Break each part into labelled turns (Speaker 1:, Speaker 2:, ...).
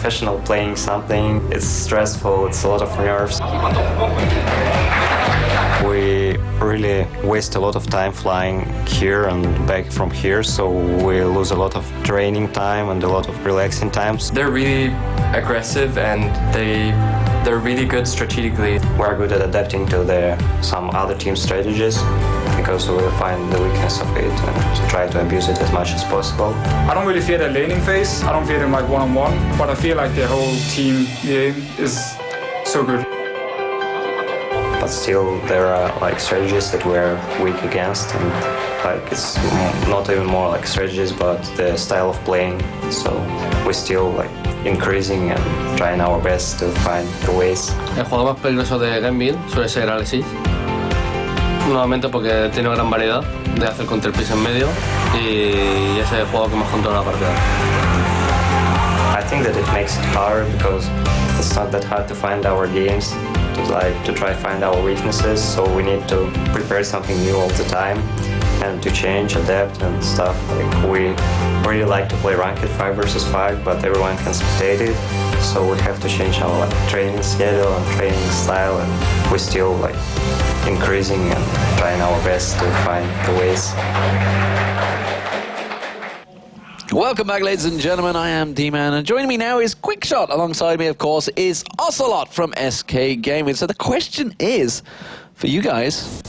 Speaker 1: professional playing something. It's stressful, it's a lot of nerves. We really waste a lot of time flying here and back from here, so we lose a lot of training time and a lot of relaxing times.
Speaker 2: They're really aggressive and they're really good strategically.
Speaker 1: We're good at adapting to some other team strategies because we will find the weakness of it and try to abuse it as much as possible.
Speaker 3: I don't really fear the laning phase. I don't fear them like one-on-one, but I feel like the whole team game is so good.
Speaker 1: But still, there are like strategies that we're weak against, and like it's not even more like strategies, but the style of playing. So we're still like increasing and trying our best to find the ways.
Speaker 4: El jugador más peligroso de GMB suele ser LCS, nuevamente porque tiene gran variedad de hacer counterpiece en medio y es el jugador que más controla la partida.
Speaker 1: I think that it makes it hard because it's not that hard to find our games. To try find our weaknesses, so we need to prepare something new all the time and to change, adapt and stuff. Like we really like to play ranked 5 versus 5, but everyone can spectate it, so we have to change our training schedule and training style, and we're still like increasing and trying our best to find the ways.
Speaker 5: Welcome back, ladies and gentlemen. I am D-Man, and joining me now is Quickshot. Alongside me, of course, is Ocelot from SK Gaming. So the question is, for you guys,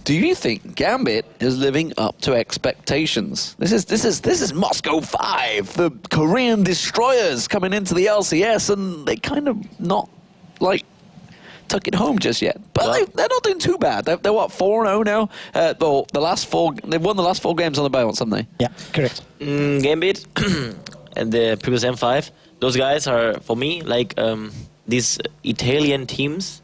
Speaker 5: do you think Gambit is living up to expectations? This is Moscow 5, the Korean destroyers coming into the LCS, and they kind of not like tuck it home just yet. But they're not doing too bad. They're what, 4-0 now? They've won the last 4 games on the bounce, haven't they?
Speaker 6: Yeah, correct.
Speaker 7: Gambit and the previous M5, those guys are, for me, like these Italian teams,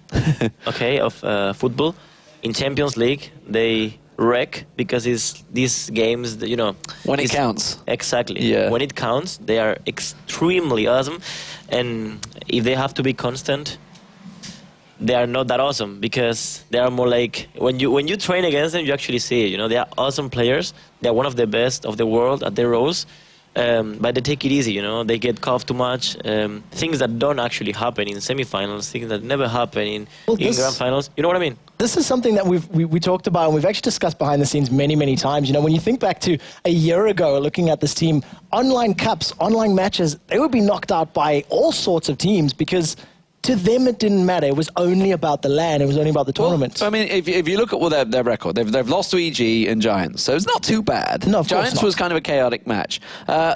Speaker 7: okay, of football. In Champions League, they wreck because it's these games, you know...
Speaker 5: When it counts.
Speaker 7: Exactly.
Speaker 5: Yeah.
Speaker 7: When it counts, they are extremely awesome. And if they have to be constant, they are not that awesome because they are more like when you train against them, you actually see it. You know, they are awesome players. They are one of the best of the world at their roles, but they take it easy. You know, they get caught too much. Things that don't actually happen in semifinals, things that never happen in grand finals. You know what I mean?
Speaker 6: This is something that we talked about and we've actually discussed behind the scenes many times. You know, when you think back to a year ago, looking at this team, online cups, online matches, they would be knocked out by all sorts of teams because to them, it didn't matter. It was only about the LAN. It was only about the tournament.
Speaker 5: Well, I mean, if you look at their record, they've lost to EG and Giants, so it's not too bad.
Speaker 6: No, of course
Speaker 5: Giants
Speaker 6: not.
Speaker 5: was kind of a chaotic match.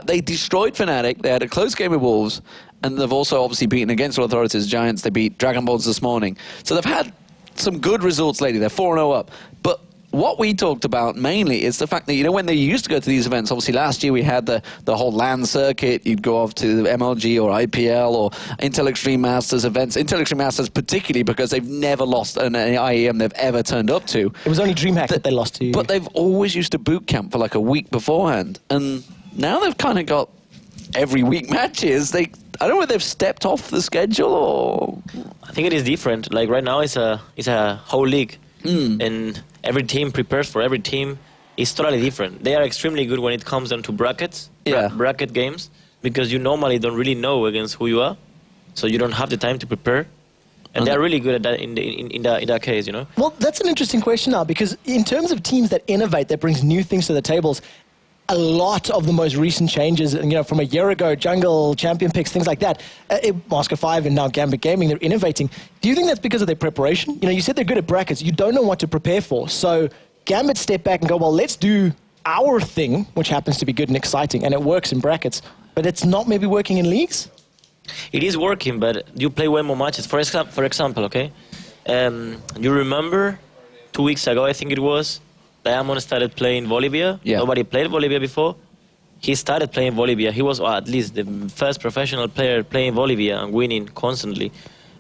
Speaker 5: They destroyed Fnatic. They had a close game with Wolves, and they've also obviously beaten against all authorities Giants. They beat Dragon Balls this morning. So they've had some good results lately. They're 4-0 up. But what we talked about mainly is the fact that, you know, when they used to go to these events, obviously last year we had the whole LAN circuit. You'd go off to MLG or IPL or Intel Extreme Masters events. Intel Extreme Masters particularly because they've never lost an IEM they've ever turned up to.
Speaker 6: It was only DreamHack that they lost to.
Speaker 5: But they've always used to boot camp for like a week beforehand. And now they've kind of got every week matches. I don't know whether they've stepped off the schedule or...
Speaker 7: I think it is different. Like right now it's a whole league. And every team prepares for every team. It's totally different. They are extremely good when it comes down to brackets, bracket games, because you normally don't really know against who you are, so you don't have the time to prepare. And they're really good at that in that case, you know.
Speaker 6: Well, that's an interesting question now, because in terms of teams that innovate, that brings new things to the tables, a lot of the most recent changes, you know, from a year ago, Jungle, Champion Picks, things like that, Moscow 5 and now Gambit Gaming, they're innovating. Do you think that's because of their preparation? You know, you said they're good at brackets. You don't know what to prepare for. So Gambit step back and go, well, let's do our thing, which happens to be good and exciting, and it works in brackets, but it's not maybe working in leagues?
Speaker 7: It is working, but you play way more matches. For example, okay, you remember 2 weeks ago, I think it was, Diamond started playing Bolivia.
Speaker 5: Yeah.
Speaker 7: Nobody played Bolivia before. He started playing Bolivia. He was at least the first professional player playing Bolivia and winning constantly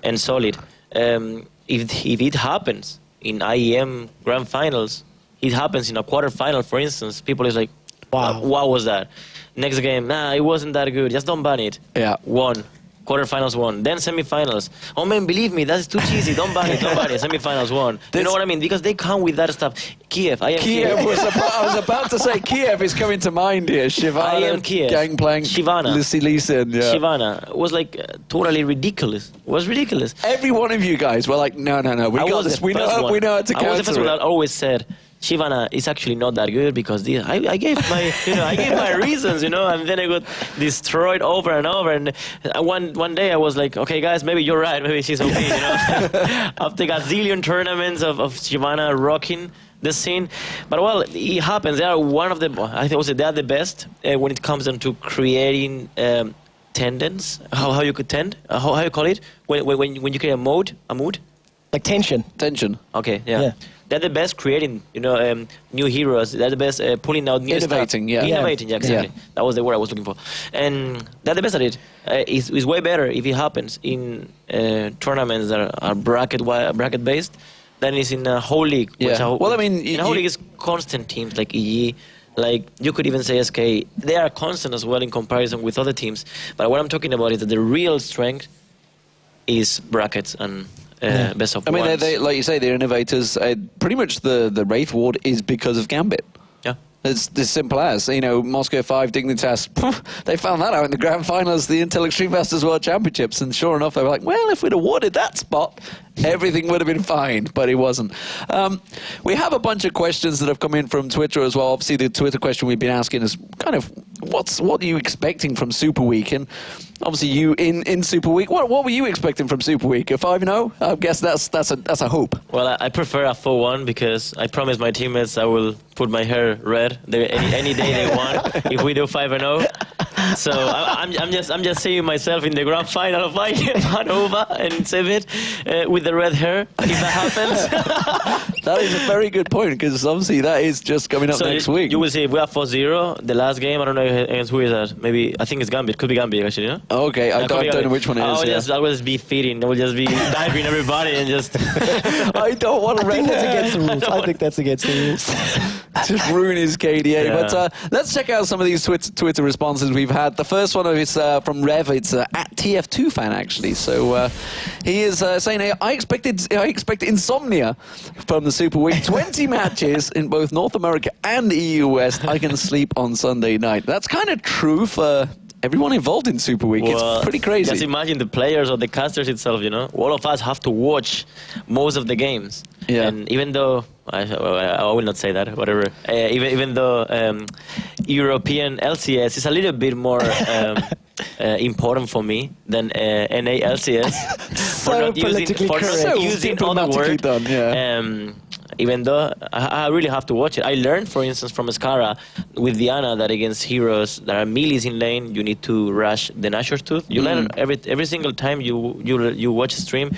Speaker 7: and solid. If it happens in IEM Grand Finals, it happens in a quarterfinal, for instance, people is like, wow, what was that? Next game, nah, it wasn't that good. Just don't ban it.
Speaker 5: Yeah.
Speaker 7: Won. quarterfinals won, then semifinals. Oh man, believe me, that's too cheesy. Don't buy it. Semifinals won. You know what I mean? Because they come with that stuff. Kiev, I am Kiev.
Speaker 5: I was about to say Kiev is coming to mind here. Shivana,
Speaker 7: I am Kiev.
Speaker 5: Gangplank,
Speaker 7: Shivana.
Speaker 5: Listen, yeah.
Speaker 7: Shivana was like totally ridiculous. It was ridiculous.
Speaker 5: Every one of you guys were like, no, we got this. We know how to counter
Speaker 7: I was the first one
Speaker 5: it.
Speaker 7: that always said, Shivana is actually not that good because I gave my reasons, and then I got destroyed over and over. And one day I was like, okay, guys, maybe you're right, maybe she's okay, After a gazillion tournaments of Shivana rocking the scene, but well, it happens. They are one of the. I think they are the best when it comes down to creating tendons. How you could tend? How you call it? When you create a mood.
Speaker 6: Like tension.
Speaker 7: Okay, yeah. They're the best creating, new heroes. They're the best pulling out new
Speaker 5: Innovating,
Speaker 7: stuff.
Speaker 5: yeah.
Speaker 7: Innovating, yeah, exactly.
Speaker 5: Yeah.
Speaker 7: That was the word I was looking for. And they're the best at it. It's way better if it happens in tournaments that are bracket-based than it's in a whole league.
Speaker 5: Yeah. Well, I mean...
Speaker 7: in a whole league is constant teams like EG, like you could even say SK. They are constant as well in comparison with other teams. But what I'm talking about is that the real strength is brackets and... best of
Speaker 5: I mean,
Speaker 7: ones.
Speaker 5: they like you say, they're innovators. Pretty much the Wraith Ward is because of Gambit.
Speaker 7: Yeah.
Speaker 5: It's as simple as, Moscow 5, Dignitas, they found that out in the grand finals, the Intel Extreme Masters World Championships, and sure enough, they were like, well, if we'd awarded that spot, everything would have been fine, but it wasn't. We have a bunch of questions that have come in from Twitter as well. Obviously, the Twitter question we've been asking is kind of, what are you expecting from Super Week? And obviously, you in Super Week, what were you expecting from Super Week? A 5-0? I guess that's a hope.
Speaker 7: Well, I prefer a 4-1 because I promised my teammates I will put my hair red any day they want if we do 5-0. So I'm just seeing myself in the grand final of Hannover and save it with the red hair if that happens.
Speaker 5: That is a very good point because obviously that is just coming up next week.
Speaker 7: You will see if we are 4-0, the last game. I don't know against who is that. Maybe I think it's Gambit. Could be Gambit actually.
Speaker 5: Okay, I don't know which one it is.
Speaker 7: I will just be feeding. I will just be diving everybody and just.
Speaker 5: I don't want to.
Speaker 6: I think that's against the rules. I think that's against the rules.
Speaker 5: Just ruin his KDA.
Speaker 7: Yeah.
Speaker 5: But let's check out some of these Twitter responses we've had. The first one is from Rev. It's at TF2 fan actually. So he is saying, I expect insomnia from the Super Week. 20 matches in both North America and the EU West. I can sleep on Sunday night. That's kind of true for everyone involved in Super Week. It's pretty crazy.
Speaker 7: Just imagine the players or the casters itself, All of us have to watch most of the games.
Speaker 5: Yeah.
Speaker 7: And even though, I will not say that, whatever. Even though European LCS is a little bit more important for me than NA LCS.
Speaker 6: So politically correct.
Speaker 7: Using other words.
Speaker 5: Done, yeah.
Speaker 7: Even though I really have to watch it. I learned, for instance, from Skara with Diana that against heroes that are melees in lane, you need to rush the Nashor's Tooth. You learn every single time you watch a stream,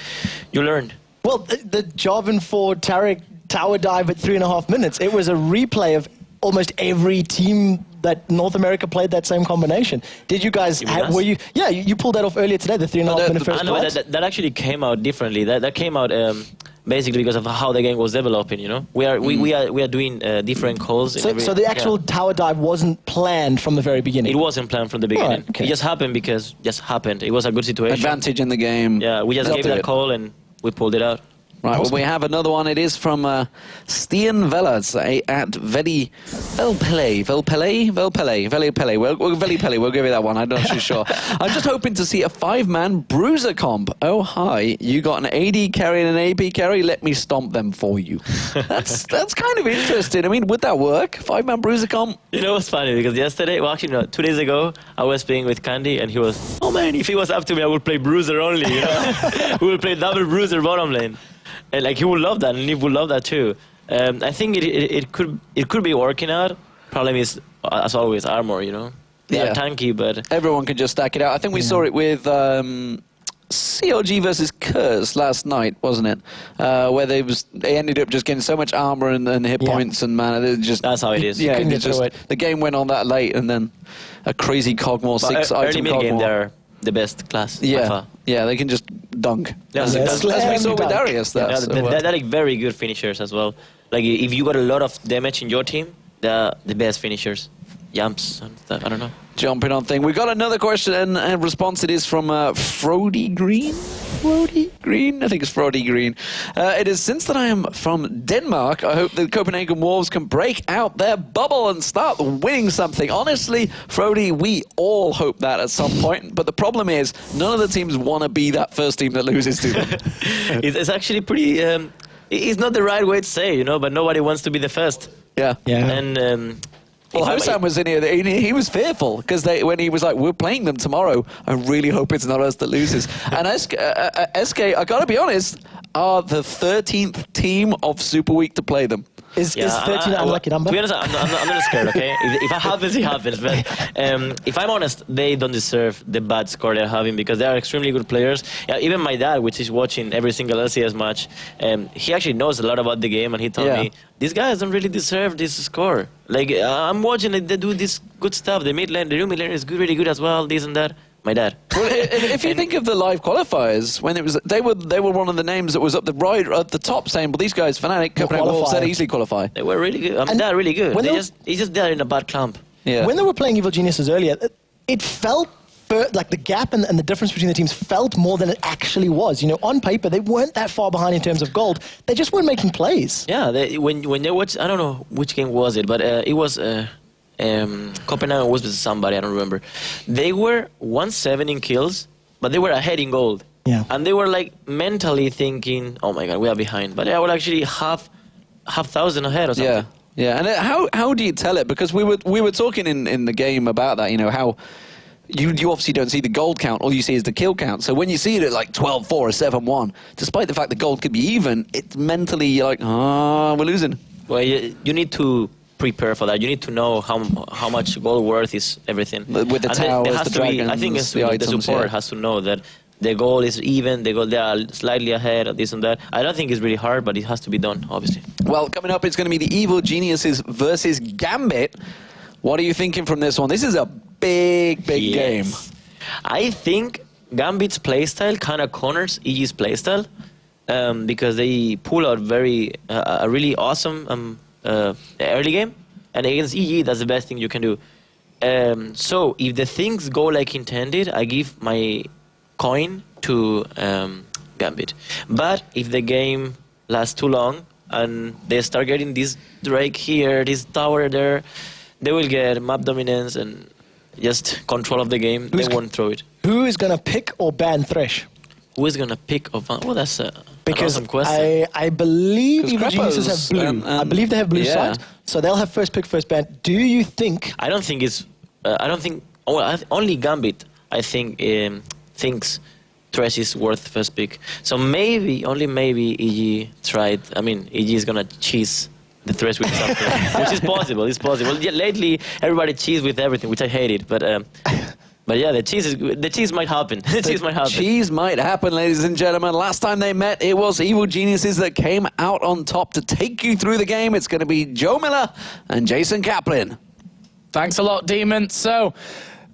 Speaker 7: you learn.
Speaker 6: Well, the Jarvan for Tarek tower dive at 3.5 minutes, it was a replay of almost every team that North America played that same combination. Did you guys, you pulled that off earlier today, the 3.5 minute first
Speaker 7: I know that actually came out differently. That came out basically because of how the game was developing, We are doing different calls.
Speaker 6: So the actual tower dive wasn't planned from the very beginning?
Speaker 7: It wasn't planned from the beginning.
Speaker 6: Right, okay.
Speaker 7: It just happened because just happened. It was a good situation.
Speaker 5: Advantage in the game.
Speaker 7: Yeah, we just gave that call and we pulled it out.
Speaker 5: Right, well, we have another one. It is from Stian Velas at Veli Velpele. We'll give you that one. I'm not too sure. I'm just hoping to see a 5-man bruiser comp. Oh, hi. You got an AD carry and an AP carry? Let me stomp them for you. That's kind of interesting. I mean, would that work? 5-man bruiser comp?
Speaker 7: You know what's funny? Because yesterday, well, actually, no, 2 days ago, I was playing with Candy, and he was, oh man, if it was up to me, I would play bruiser only. We would play double bruiser bottom lane. And like he would love that, and Niv would love that too. I think it could be working out. Problem is, as always, armor. They are tanky, but
Speaker 5: everyone can just stack it out. I think we saw it with CLG versus Curse last night, wasn't it? Where they ended up just getting so much armor and hit points and mana.
Speaker 7: That's how it is.
Speaker 5: Yeah, the game went on that late, and then a crazy Cogmore 6 item
Speaker 7: early mid game,
Speaker 5: Cogmore.
Speaker 7: they're the best class.
Speaker 5: Yeah, they can just dunk. As we saw with Darius.
Speaker 7: They're like very good finishers as well. Like if you got a lot of damage in your team, they're the best finishers. jumps and stuff. I don't know.
Speaker 5: Jumping on thing. We got another question and response. It is from Frody Green. Frody Green? I think it's Frody Green. It is, since that I am from Denmark, I hope the Copenhagen Wolves can break out their bubble and start winning something. Honestly, Frody, we all hope that at some point. But the problem is, none of the teams want to be that first team that loses to them.
Speaker 7: It's actually pretty... it's not the right way to say, you know, but nobody wants to be the first.
Speaker 5: Yeah.
Speaker 7: And...
Speaker 5: well, Hosam was in here. He was fearful because when he was like, "We're playing them tomorrow. I really hope it's not us that loses." And SK, I gotta be honest, are the 13th team of Super Week to play them.
Speaker 6: Is 13 an unlucky number?
Speaker 7: To be honest, I'm not scared, okay? If it happens, it happens. But if I'm honest, they don't deserve the bad score they're having because they are extremely good players. Even my dad, which is watching every single LCS match, he actually knows a lot about the game, and he told me, these guys don't really deserve this score. Like, I'm watching it, they do this good stuff. The mid lane, the new mid lane is good, really good as well, this and that. My dad.
Speaker 5: Well, if you think of the live qualifiers, when it was they were one of the names that was up the right at the top, saying, "Well, these guys, Fnatic, Copenhagen Wolves, said easily qualify."
Speaker 7: They were really good. I mean, they're really good. It's just they're in a bad clump.
Speaker 5: Yeah.
Speaker 6: When they were playing Evil Geniuses earlier, it felt like the gap and the difference between the teams felt more than it actually was. You know, on paper, they weren't that far behind in terms of gold. They just weren't making plays.
Speaker 7: Yeah, when they watch, I don't know which game was it, but it was. Copenhagen was with somebody, I don't remember. They were 1-7 in kills, but they were ahead in gold.
Speaker 6: Yeah.
Speaker 7: And they were like mentally thinking, oh my god, we are behind. But they were actually half thousand ahead or something.
Speaker 5: Yeah. And how do you tell it? Because we were talking in the game about that, you know, how you obviously don't see the gold count, all you see is the kill count. So when you see it at like 12-4 or 7-1, despite the fact that gold could be even, it's mentally you're like, we're losing.
Speaker 7: Well, you need to prepare for that. You need to know how much gold worth is everything.
Speaker 5: With the towers, the dragons,
Speaker 7: I think
Speaker 5: the items,
Speaker 7: the support has to know that the goal is even, they are slightly ahead, this and that. I don't think it's really hard, but it has to be done, obviously.
Speaker 5: Well, coming up, it's going to be the Evil Geniuses versus Gambit. What are you thinking from this one? This is a big game.
Speaker 7: I think Gambit's playstyle kind of corners EG's playstyle because they pull out a really awesome early game, and against EG, that's the best thing you can do. So if the things go like intended, I give my coin to Gambit. But if the game lasts too long and they start getting this Drake here, this tower there, they will get map dominance and just control of the game. They won't throw it.
Speaker 6: Who is going to pick or ban Thresh?
Speaker 7: Who is going to pick or ban? Well, that's an
Speaker 6: because
Speaker 7: awesome question.
Speaker 6: I believe Evil Geniuses have blue. I believe they have blue side, so they'll have first pick, first ban. Do you think?
Speaker 7: I don't think it's. I don't think. Well, only Gambit, I think, thinks Thresh is worth first pick. So maybe, only maybe, EG tried. I mean, EG is gonna cheese the Thresh with something, which is possible. It's possible. Yeah, lately, everybody cheese with everything, which I hate it, but. But yeah, the cheese might happen. Cheese
Speaker 5: might happen, ladies and gentlemen. Last time they met, it was Evil Geniuses that came out on top to take you through the game. It's going to be Joe Miller and Jason Kaplan.
Speaker 8: Thanks a lot, Demon. So,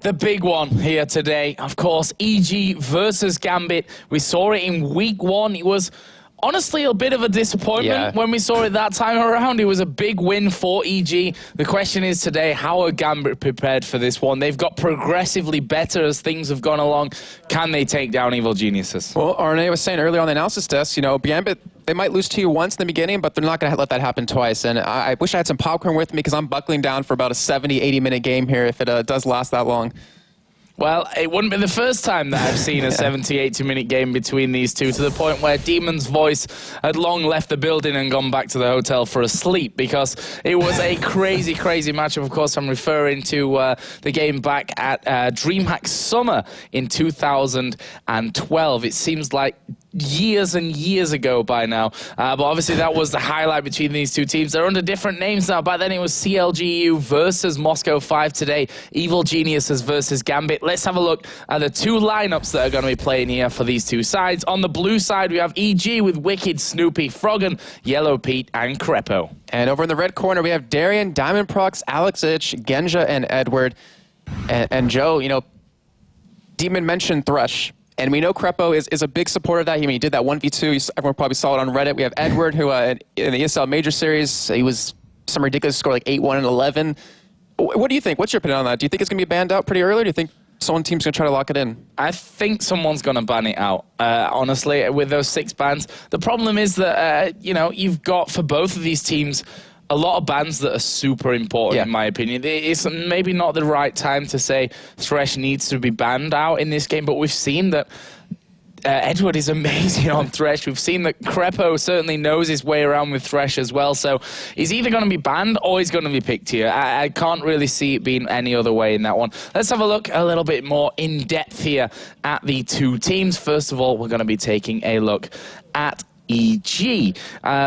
Speaker 8: the big one here today, of course, EG versus Gambit. We saw it in week 1. It was honestly a bit of a disappointment when we saw it that time around. It was a big win for EG. The question is today, how are Gambit prepared for this one? They've got progressively better as things have gone along. Can they take down Evil Geniuses?
Speaker 9: Well, Arne was saying earlier on the analysis desk, you know, Gambit, they might lose to you once in the beginning, but they're not going to let that happen twice. And I wish I had some popcorn with me because I'm buckling down for about a 70, 80-minute game here if it does last that long.
Speaker 8: Well, it wouldn't be the first time that I've seen a 70, 80-minute game between these two, to the point where Demon's voice had long left the building and gone back to the hotel for a sleep, because it was a crazy, crazy matchup. Of course, I'm referring to the game back at DreamHack Summer in 2012. It seems like years and years ago by now, but obviously that was the highlight between these two teams. They're under different names now. Back then it was CLGU versus Moscow 5. Today, Evil Geniuses versus Gambit. Let's have a look at the two lineups that are going to be playing here for these two sides. On the blue side, we have EG with Wicked, Snoopy, Froggen, Yellow Pete, and Crepo.
Speaker 9: And over in the red corner, we have Darian, Diamond Prox, Alex Ich, Genja, and Edward. And Joe, you know, Demon mentioned Thresh. And we know Crepo is a big supporter of that. He did that 1v2. Everyone probably saw it on Reddit. We have Edward, who in the ESL Major Series, he was some ridiculous score like 8-1 and 11. What do you think? What's your opinion on that? Do you think it's going to be banned out pretty early, or do you think some team's going to try to lock it in?
Speaker 8: I think someone's going to ban it out, honestly, with those 6 bans. The problem is that, you know, you've got, for both of these teams, a lot of bans that are super important, in my opinion. It's maybe not the right time to say Thresh needs to be banned out in this game, but we've seen that Edward is amazing on Thresh. We've seen that Crepo certainly knows his way around with Thresh as well. So he's either going to be banned or he's going to be picked here. I can't really see it being any other way in that one. Let's have a look a little bit more in depth here at the two teams. First of all, we're going to be taking a look at EG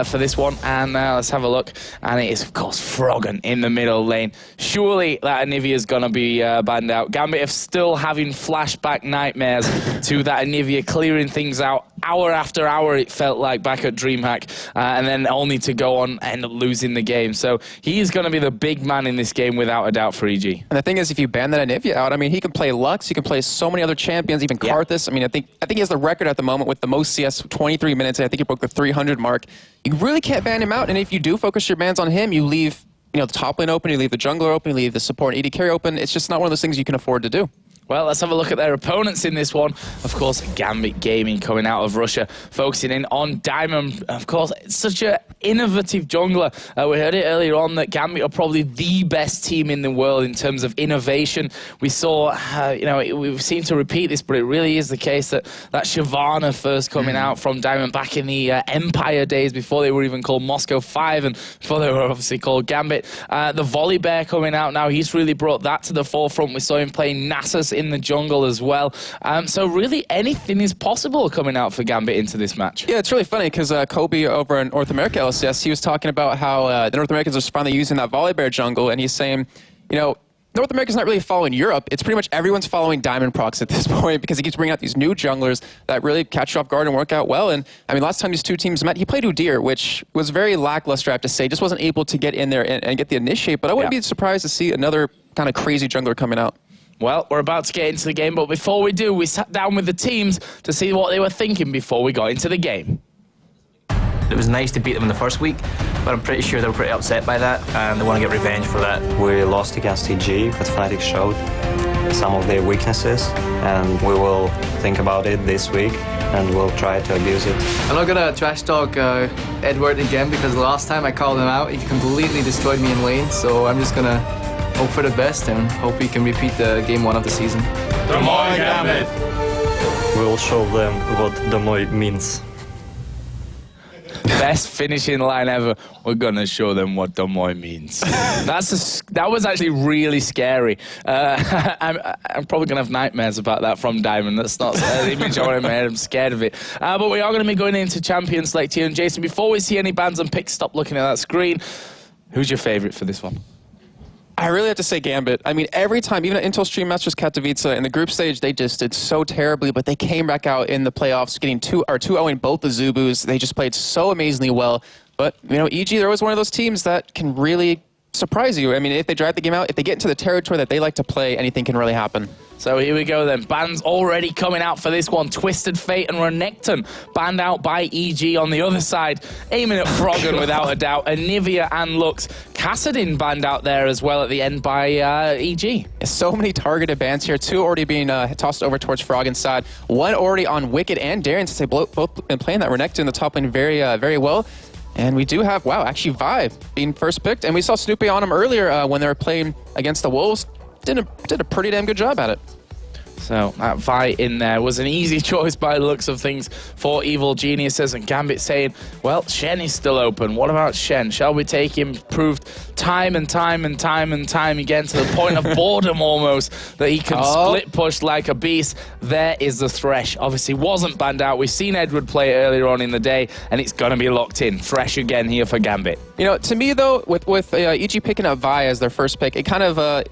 Speaker 8: for this one, and let's have a look, and it is of course Froggen in the middle lane. Surely that Anivia is gonna be banned out. Gambit are still having flashback nightmares to that Anivia clearing things out hour after hour, it felt like, back at DreamHack, and then only to go on end up losing the game. So he is gonna be the big man in this game without a doubt for EG.
Speaker 9: And the thing is, if you ban that Anivia out, I mean, he can play Lux, he can play so many other champions, even Karthus. I mean, I think he has the record at the moment with the most CS, 23 minutes, and I think he broke the 300 mark. You really can't ban him out, and if you do focus your bans on him, you leave, you know, the top lane open, you leave the jungler open, you leave the support and AD carry open. It's just not one of those things you can afford to do.
Speaker 8: Well, let's have a look at their opponents in this one. Of course, Gambit Gaming coming out of Russia, focusing in on Diamond. Of course, it's such an innovative jungler. We heard it earlier on that Gambit are probably the best team in the world in terms of innovation. We saw, you know, we seem to repeat this, but it really is the case that Shyvana first coming out from Diamond back in the Empire days, before they were even called Moscow 5 and before they were obviously called Gambit. The Volley Bear coming out now, he's really brought that to the forefront. We saw him playing Nasus in the jungle as well. So really anything is possible coming out for Gambit into this match.
Speaker 9: Yeah, it's really funny because Kobe over in North America LCS, he was talking about how the North Americans are finally using that Volley Bear jungle, and he's saying, you know, North America's not really following Europe. It's pretty much everyone's following Diamond Prox at this point, because he keeps bringing out these new junglers that really catch you off guard and work out well. And I mean, last time these two teams met, he played Udyr, which was very lackluster, I have to say. Just wasn't able to get in there and get the initiate. But I wouldn't be surprised to see another kind of crazy jungler coming out.
Speaker 8: Well, we're about to get into the game, but before we do, we sat down with the teams to see what they were thinking before we got into the game.
Speaker 10: It was nice to beat them in the first week, but I'm pretty sure they were pretty upset by that, and they want to get revenge for that.
Speaker 1: We lost against EG, but Fnatic showed some of their weaknesses, and we will think about it this week, and we'll try to abuse it.
Speaker 11: I'm not going to trash talk Edward again, because the last time I called him out, he completely destroyed me in lane, so I'm just going to hope for the best and hope we can repeat the game 1 of the season.
Speaker 12: Domoy Gambit!
Speaker 1: We'll show them what Domoy means.
Speaker 8: Best finishing line ever. We're gonna show them what Domoy means. That was actually really scary. I'm probably gonna have nightmares about that from Diamond. That's not the image I want in my head. I'm scared of it. But we are gonna be going into Champion Select here. And Jason, before we see any bans and picks, stop looking at that screen. Who's your favorite for this one?
Speaker 9: I really have to say Gambit. I mean, every time, even at Intel Stream Masters Katowice, in the group stage, they just did so terribly, but they came back out in the playoffs, getting 2-0 both the Zubus. They just played so amazingly well. But, you know, EG, they're always one of those teams that can really surprise you. I mean, if they drive the game out, if they get into the territory that they like to play, anything can really happen.
Speaker 8: So here we go then. Bans already coming out for this one. Twisted Fate and Renekton banned out by EG on the other side. Aiming at Froggen without a doubt. Anivia and Lux. Kassadin banned out there as well at the end by EG.
Speaker 9: So many targeted bans here. 2 already being tossed over towards Froggen's side. 1 already on Wicked and Darien, since they both been playing that Renekton in the top lane very well. And we do have, wow, actually Vi being first picked. And we saw Snoopy on him earlier when they were playing against the Wolves. Did a pretty damn good job at it.
Speaker 8: So that Vi in there was an easy choice by the looks of things for Evil Geniuses, and Gambit saying, well, Shen is still open. What about Shen? Shall we take him? Proved time and time again, to the point of boredom almost, that he can split push like a beast. There is the Thresh. Obviously wasn't banned out. We've seen Edward play it earlier on in the day, and it's going to be locked in. Thresh again here for Gambit.
Speaker 9: You know, to me though, with EG picking up Vi as their first pick, it kind of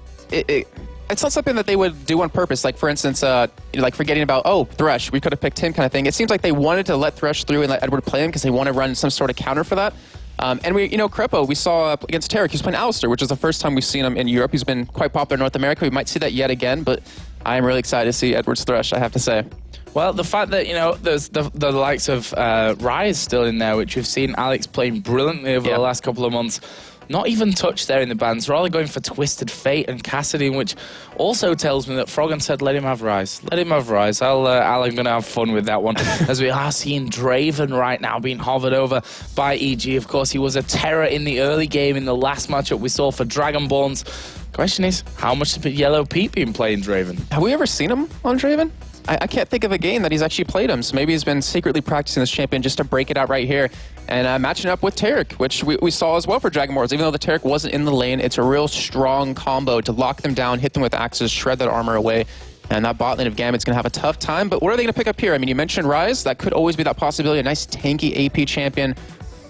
Speaker 9: it's not something that they would do on purpose. Like, for instance, like forgetting about, oh, Thresh, we could have picked him kind of thing. It seems like they wanted to let Thresh through and let Edward play him because they want to run some sort of counter for that. And we, you know, Crepo, we saw against Tarek, he's playing Alistair, which is the first time we've seen him in Europe. He's been quite popular in North America. We might see that yet again, but I am really excited to see Edward's Thresh, I have to say.
Speaker 8: Well, the fact that, you know, there's the likes of Rise still in there, which we've seen Alex playing brilliantly over the last couple of months. not even touched there in the bans, rather going for Twisted Fate and Cassidy, which also tells me that Froggen said, let him have Rise. Let him have Rise. I'm going to have fun with that one. As we are seeing Draven right now being hovered over by EG. Of course, he was a terror in the early game in the last matchup we saw for Dragonborns. Question is, how much has Yellow Pete been playing Draven?
Speaker 9: Have we ever seen him on Draven? I can't think of a game that he's actually played him, so maybe he's been secretly practicing this champion just to break it out right here. And matching up with Tarek, which we saw as well for Dragonborns. Even though the Tarek wasn't in the lane, it's a real strong combo to lock them down, hit them with axes, shred that armor away. And that bot lane of Gambit's going to have a tough time. But what are they going to pick up here? I mean, you mentioned Rise. That could always be that possibility. A nice tanky AP champion.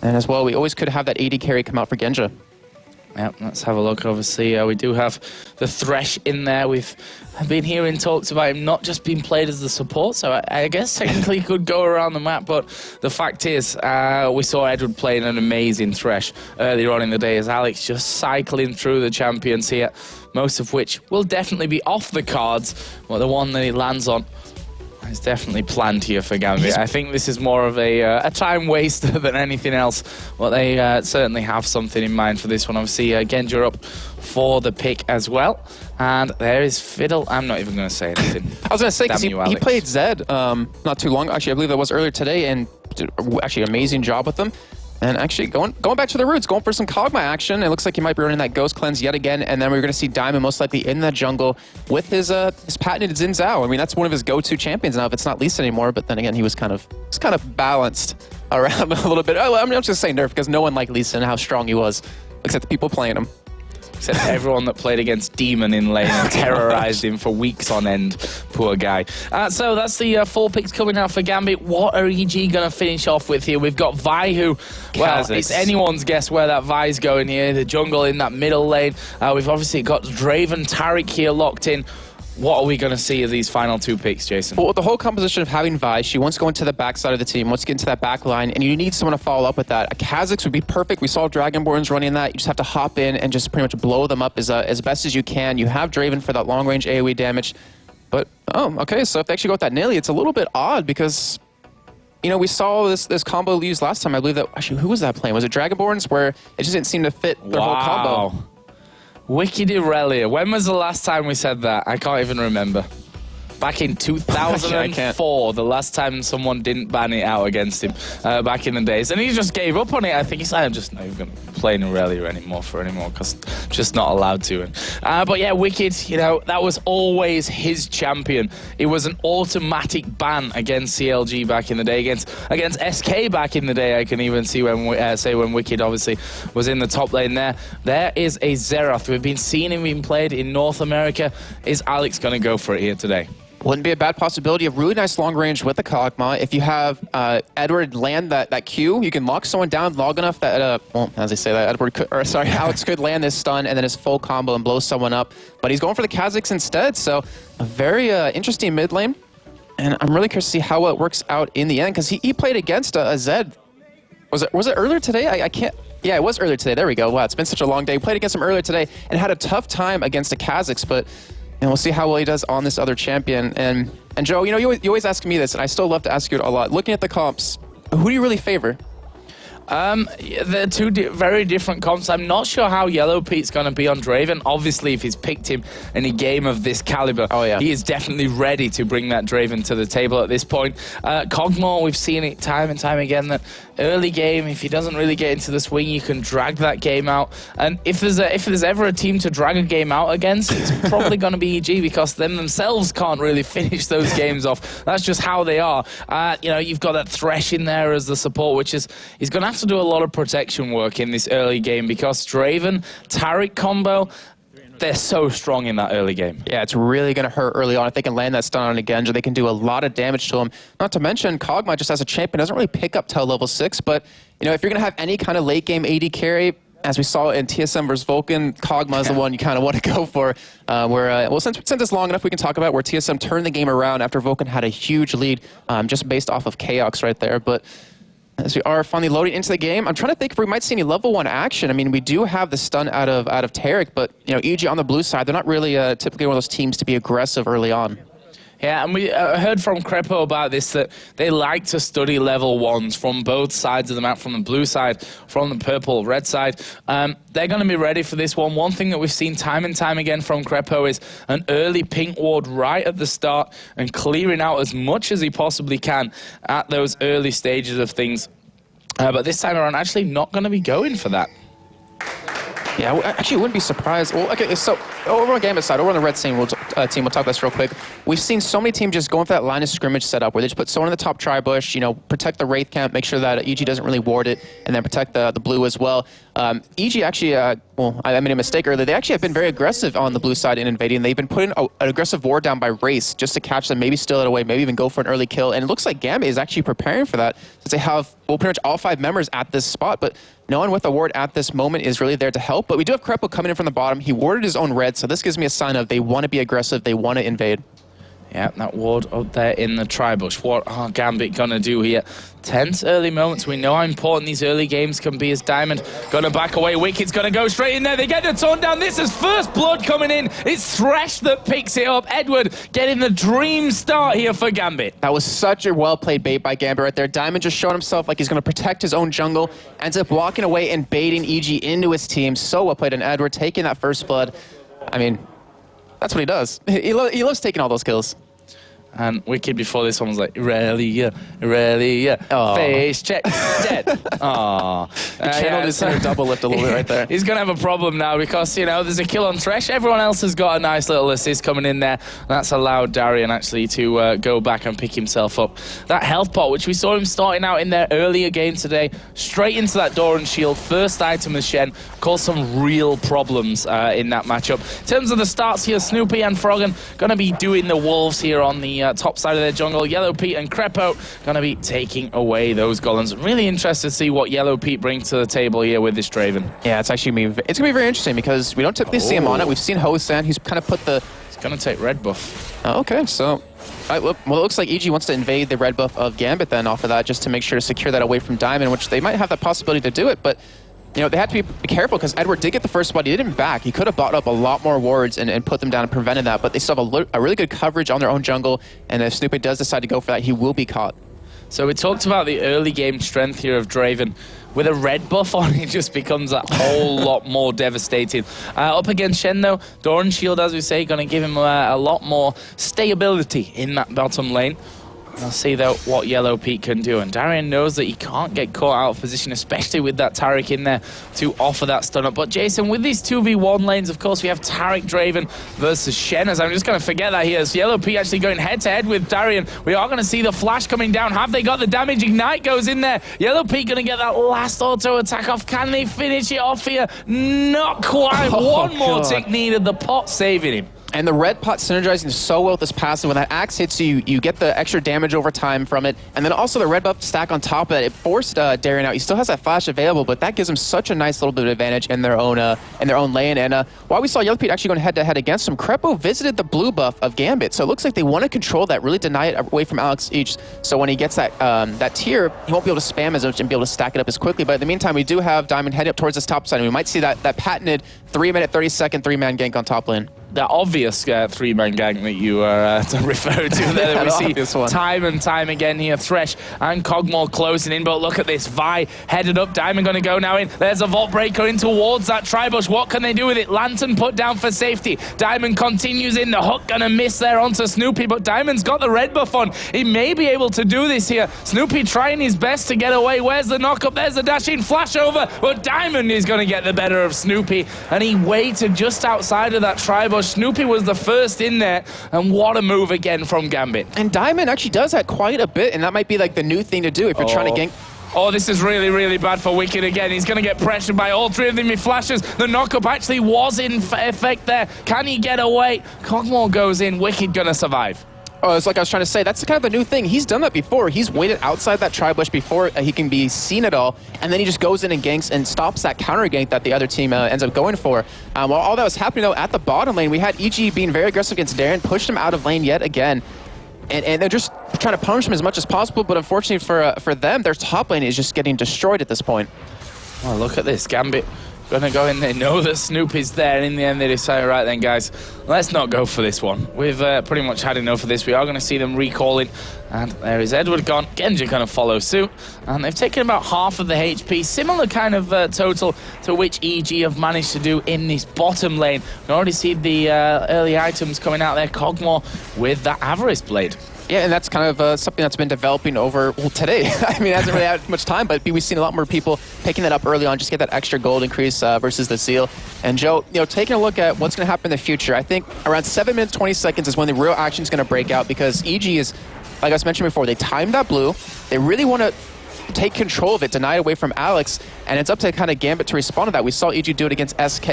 Speaker 9: And as well, we always could have that AD carry come out for Genja.
Speaker 8: Yep, let's have a look. Obviously, we do have the Thresh in there. We've been hearing talks about him not just being played as the support, so I guess technically he could go around the map, but the fact is, we saw Edward playing an amazing Thresh earlier on in the day as Alex just cycling through the champions here, most of which will definitely be off the cards, but the one that he lands on is definitely planned here for Gambit. I think this is more of a time waster than anything else. Well, they certainly have something in mind for this one. Obviously, Genja up for the pick as well. And there is Fiddle. I'm not even going to say anything.
Speaker 9: I was going to say, because he played Zed not too long. Actually, I believe that was earlier today, and did actually an amazing job with them. And actually, going back to the roots, going for some Kog'Maw action. It looks like he might be running that Ghost Cleanse yet again, and then we're going to see Diamond most likely in the jungle with his patented Xin Zhao. I mean, that's one of his go-to champions now if it's not Lee Sin anymore, but then again, he was kind of balanced around a little bit. Oh, I'm just saying nerf because no one liked Lee Sin, how strong he was, except the people playing him.
Speaker 8: Except everyone that played against Demon in lane and terrorized him for weeks on end. Poor guy. So that's the 4 picks coming out for Gambit. What are EG going to finish off with here? We've got Vi, who, well, it's anyone's guess where that Vi's going here. The jungle in that middle lane. We've obviously got Draven, Taric here locked in. What are we going to see of these final 2 picks, Jason?
Speaker 9: Well, the whole composition of having Vi, she wants to go into the backside of the team, wants to get into that back line, and you need someone to follow up with that. A Kha'Zix would be perfect. We saw Dragonborns running that. You just have to hop in and just pretty much blow them up as best as you can. You have Draven for that long-range AoE damage. But, oh, okay, so if they actually go with that Nilly, it's a little bit odd because, you know, we saw this combo used last time. I believe that, actually, who was that playing? Was it Dragonborns where it just didn't seem to fit their whole combo?
Speaker 8: Wicked Irelia. When was the last time we said that? I can't even remember. Back in 2004, the last time someone didn't ban it out against him back in the days. And he just gave up on it. I think he said, I'm just not even going to play Irelia anymore because I'm just not allowed to. But yeah, Wicked, you know, that was always his champion. It was an automatic ban against CLG back in the day, against SK back in the day. I can even see when Wicked obviously was in the top lane there. There is a Xerath. We've been seeing him being played in North America. Is Alex going to go for it here today?
Speaker 9: Wouldn't be a bad possibility. A really nice long range with the Kog'Maw. If you have Edward land that Q, you can lock someone down long enough that, well, as I say that, Alex could land this stun and then his full combo and blow someone up. But he's going for the Kha'Zix instead, so a very interesting mid lane. And I'm really curious to see how it works out in the end, because he played against a Zed. Was it earlier today? I can't. Yeah, it was earlier today. There we go. Wow, it's been such a long day. Played against him earlier today and had a tough time against the Kha'Zix, but and we'll see how well he does on this other champion. And Joe, you know, you always ask me this, and I still love to ask you it a lot. Looking at the comps, who do you really favor?
Speaker 8: They're two very different comps. I'm not sure how Yellow Pete's going to be on Draven. Obviously, if he's picked him in a game of this caliber, he is definitely ready to bring that Draven to the table at this point. Kog'Maw, we've seen it time and time again that early game, if he doesn't really get into the swing, you can drag that game out. And if there's ever a team to drag a game out against, it's probably going to be EG, because them themselves can't really finish those games off. That's just how they are. You know, you've got that Thresh in there as the support, which is he's going to have to do a lot of protection work in this early game, because Draven, Taric combo, they're so strong in that early game.
Speaker 9: Yeah, it's really going to hurt early on. If they can land that stun on a Genja, they can do a lot of damage to him. Not to mention, Kog'Maw just as a champion doesn't really pick up till level 6, but you know, if you're going to have any kind of late game AD carry, as we saw in TSM versus Vulcan, Kog'Maw is the one you kind of want to go for. Well, since it's long enough, we can talk about where TSM turned the game around after Vulcan had a huge lead, just based off of Chaos right there. But as we are finally loading into the game, I'm trying to think if we might see any level 1 action. I mean, we do have the stun out of Taric, but you know, EG on the blue side, they're not really typically one of those teams to be aggressive early on.
Speaker 8: Yeah, and we heard from Crepo about this, that they like to study level 1s from both sides of the map, from the blue side, from the purple, red side. They're going to be ready for this one. One thing that we've seen time and time again from Crepo is an early pink ward right at the start and clearing out as much as he possibly can at those early stages of things. But this time around, actually not going to be going for that.
Speaker 9: Yeah, I actually wouldn't be surprised. Well, okay, so over on Gambit side, over on the red team, we'll talk this real quick. We've seen so many teams just going for that line of scrimmage setup where they just put someone in the top tri-bush, you know, protect the Wraith camp, make sure that EG doesn't really ward it, and then protect the blue as well. EG actually, well, I made a mistake earlier. They actually have been very aggressive on the blue side in invading. They've been putting an aggressive ward down by Race just to catch them, maybe steal it away, maybe even go for an early kill. And it looks like Gambit is actually preparing for that, since they have, well, pretty much all 5 members at this spot. But no one with a ward at this moment is really there to help. But we do have Crepo coming in from the bottom. He warded his own red, so this gives me a sign of they want to be aggressive, they want to invade.
Speaker 8: Yeah, that ward up there in the tri-bush. What are Gambit going to do here? Tense early moments. We know how important these early games can be as Diamond going to back away. Wicked's going to go straight in there. They get the taunt down. This is first blood coming in. It's Thresh that picks it up. Edward getting the dream start here for Gambit.
Speaker 9: That was such a well-played bait by Gambit right there. Diamond just showed himself like he's going to protect his own jungle. Ends up walking away and baiting EG into his team. So well played. And Edward taking that first blood. I mean, that's what he does. He loves taking all those kills.
Speaker 8: And Wicked before this one was like, Irelia, face check, dead. Aww.
Speaker 9: He channeled his inner double lift a little bit right there.
Speaker 8: He's going to have a problem now because, you know, there's a kill on Thresh. Everyone else has got a nice little assist coming in there. That's allowed Darian actually to go back and pick himself up. That health pot, which we saw him starting out in their earlier game today, straight into that door and shield. First item with Shen, caused some real problems in that matchup. In terms of the starts here, Snoopy and Froggen going to be doing the wolves here on the top side of their jungle. Yellow Pete and Crepo going to be taking away those golems. Really interested to see what Yellow Pete brings to the table here with this Draven.
Speaker 9: Yeah, it's going to be very interesting because we don't typically see him on it. We've seen Hosan, who's kind of put the...
Speaker 8: He's going to take red buff.
Speaker 9: Oh, okay, so... well, it looks like EG wants to invade the red buff of Gambit then off of that just to make sure to secure that away from Diamond, which they might have the possibility to do it, but you know, they had to be careful because Edward did get the first blood. He didn't back. He could have bought up a lot more wards and put them down and prevented that, but they still have a really good coverage on their own jungle, and if Snoopy does decide to go for that, he will be caught.
Speaker 8: So we talked about the early game strength here of Draven. With a red buff on, it just becomes a whole lot more devastating. Up against Shen, though, Doran Shield, as we say, going to give him a lot more stability in that bottom lane. We'll see, though, what Yellow Pete can do. And Darian knows that he can't get caught out of position, especially with that Taric in there to offer that stun up. But, Jason, with these 2v1 lanes, of course, we have Taric Draven versus Shen. As I'm just going to forget that here. So Yellow Pete actually going head-to-head with Darian. We are going to see the flash coming down. Have they got the damage? Ignite goes in there. Yellow Pete going to get that last auto attack off. Can they finish it off here? Not quite. One more tick needed. The pot saving him.
Speaker 9: And the red pot synergizing so well with this passive. When that axe hits you, you get the extra damage over time from it. And then also the red buff stack on top of that. It forced Darian out. He still has that flash available, but that gives him such a nice little bit of advantage in their own lane. And while we saw Yellow Pete actually going head-to-head against him, Crepo visited the blue buff of Gambit. So it looks like they want to control that, really deny it away from Alex Each. So when he gets that that tier, he won't be able to spam as much and be able to stack it up as quickly. But in the meantime, we do have Diamond heading up towards this top side. And we might see that patented 3-minute, 30-second 3-man gank on top lane.
Speaker 8: The obvious 3-man gang that you are referring to there. We see time and time again here. Thresh and Cogmore closing in, but look at this. Vi headed up. Diamond going to go now in. There's a Vault Breaker in towards that Tribush. What can they do with it? Lantern put down for safety. Diamond continues in. The hook going to miss there onto Snoopy, but Diamond's got the red buff on. He may be able to do this here. Snoopy trying his best to get away. Where's the knock up? There's the dash in. Flash over, but Diamond is going to get the better of Snoopy, and he waited just outside of that Tribush. Snoopy was the first in there, and what a move again from Gambit.
Speaker 9: And Diamond actually does that quite a bit, and that might be like the new thing to do if you're trying to gank.
Speaker 8: Oh, this is really, really bad for Wicked again. He's going to get pressured by all three of them. He flashes. The knockup actually was in effect there. Can he get away? Cogmore goes in. Wicked going to survive.
Speaker 9: Oh, it's like I was trying to say, that's kind of the new thing. He's done that before. He's waited outside that tri-bush before he can be seen at all, and then he just goes in and ganks and stops that counter gank that the other team ends up going for. While all that was happening, though, at the bottom lane, we had EG being very aggressive against Darren, pushed him out of lane yet again, and they're just trying to punish him as much as possible, but unfortunately for them, their top lane is just getting destroyed at this point.
Speaker 8: Oh, look at this. Gambit gonna go in. They know that Snoopy's there, and in the end they decide, right then guys, let's not go for this one. We've pretty much had enough of this. We are gonna see them recalling, and there is Edward gone. Genja gonna follow suit, and they've taken about half of the HP, similar kind of total to which EG have managed to do in this bottom lane. You can already see the early items coming out there. Cogmore with that Avarice Blade.
Speaker 9: Yeah, and that's kind of something that's been developing over, well, today. I mean, it hasn't really had much time, but we've seen a lot more people picking that up early on, just get that extra gold increase versus the Zeal. And Joe, you know, taking a look at what's going to happen in the future, I think around 7 minutes, 20 seconds is when the real action is going to break out, because EG is, like I was mentioning before, they timed that blue. They really want to take control of it, deny it away from Alex, and it's up to kind of Gambit to respond to that. We saw EG do it against SK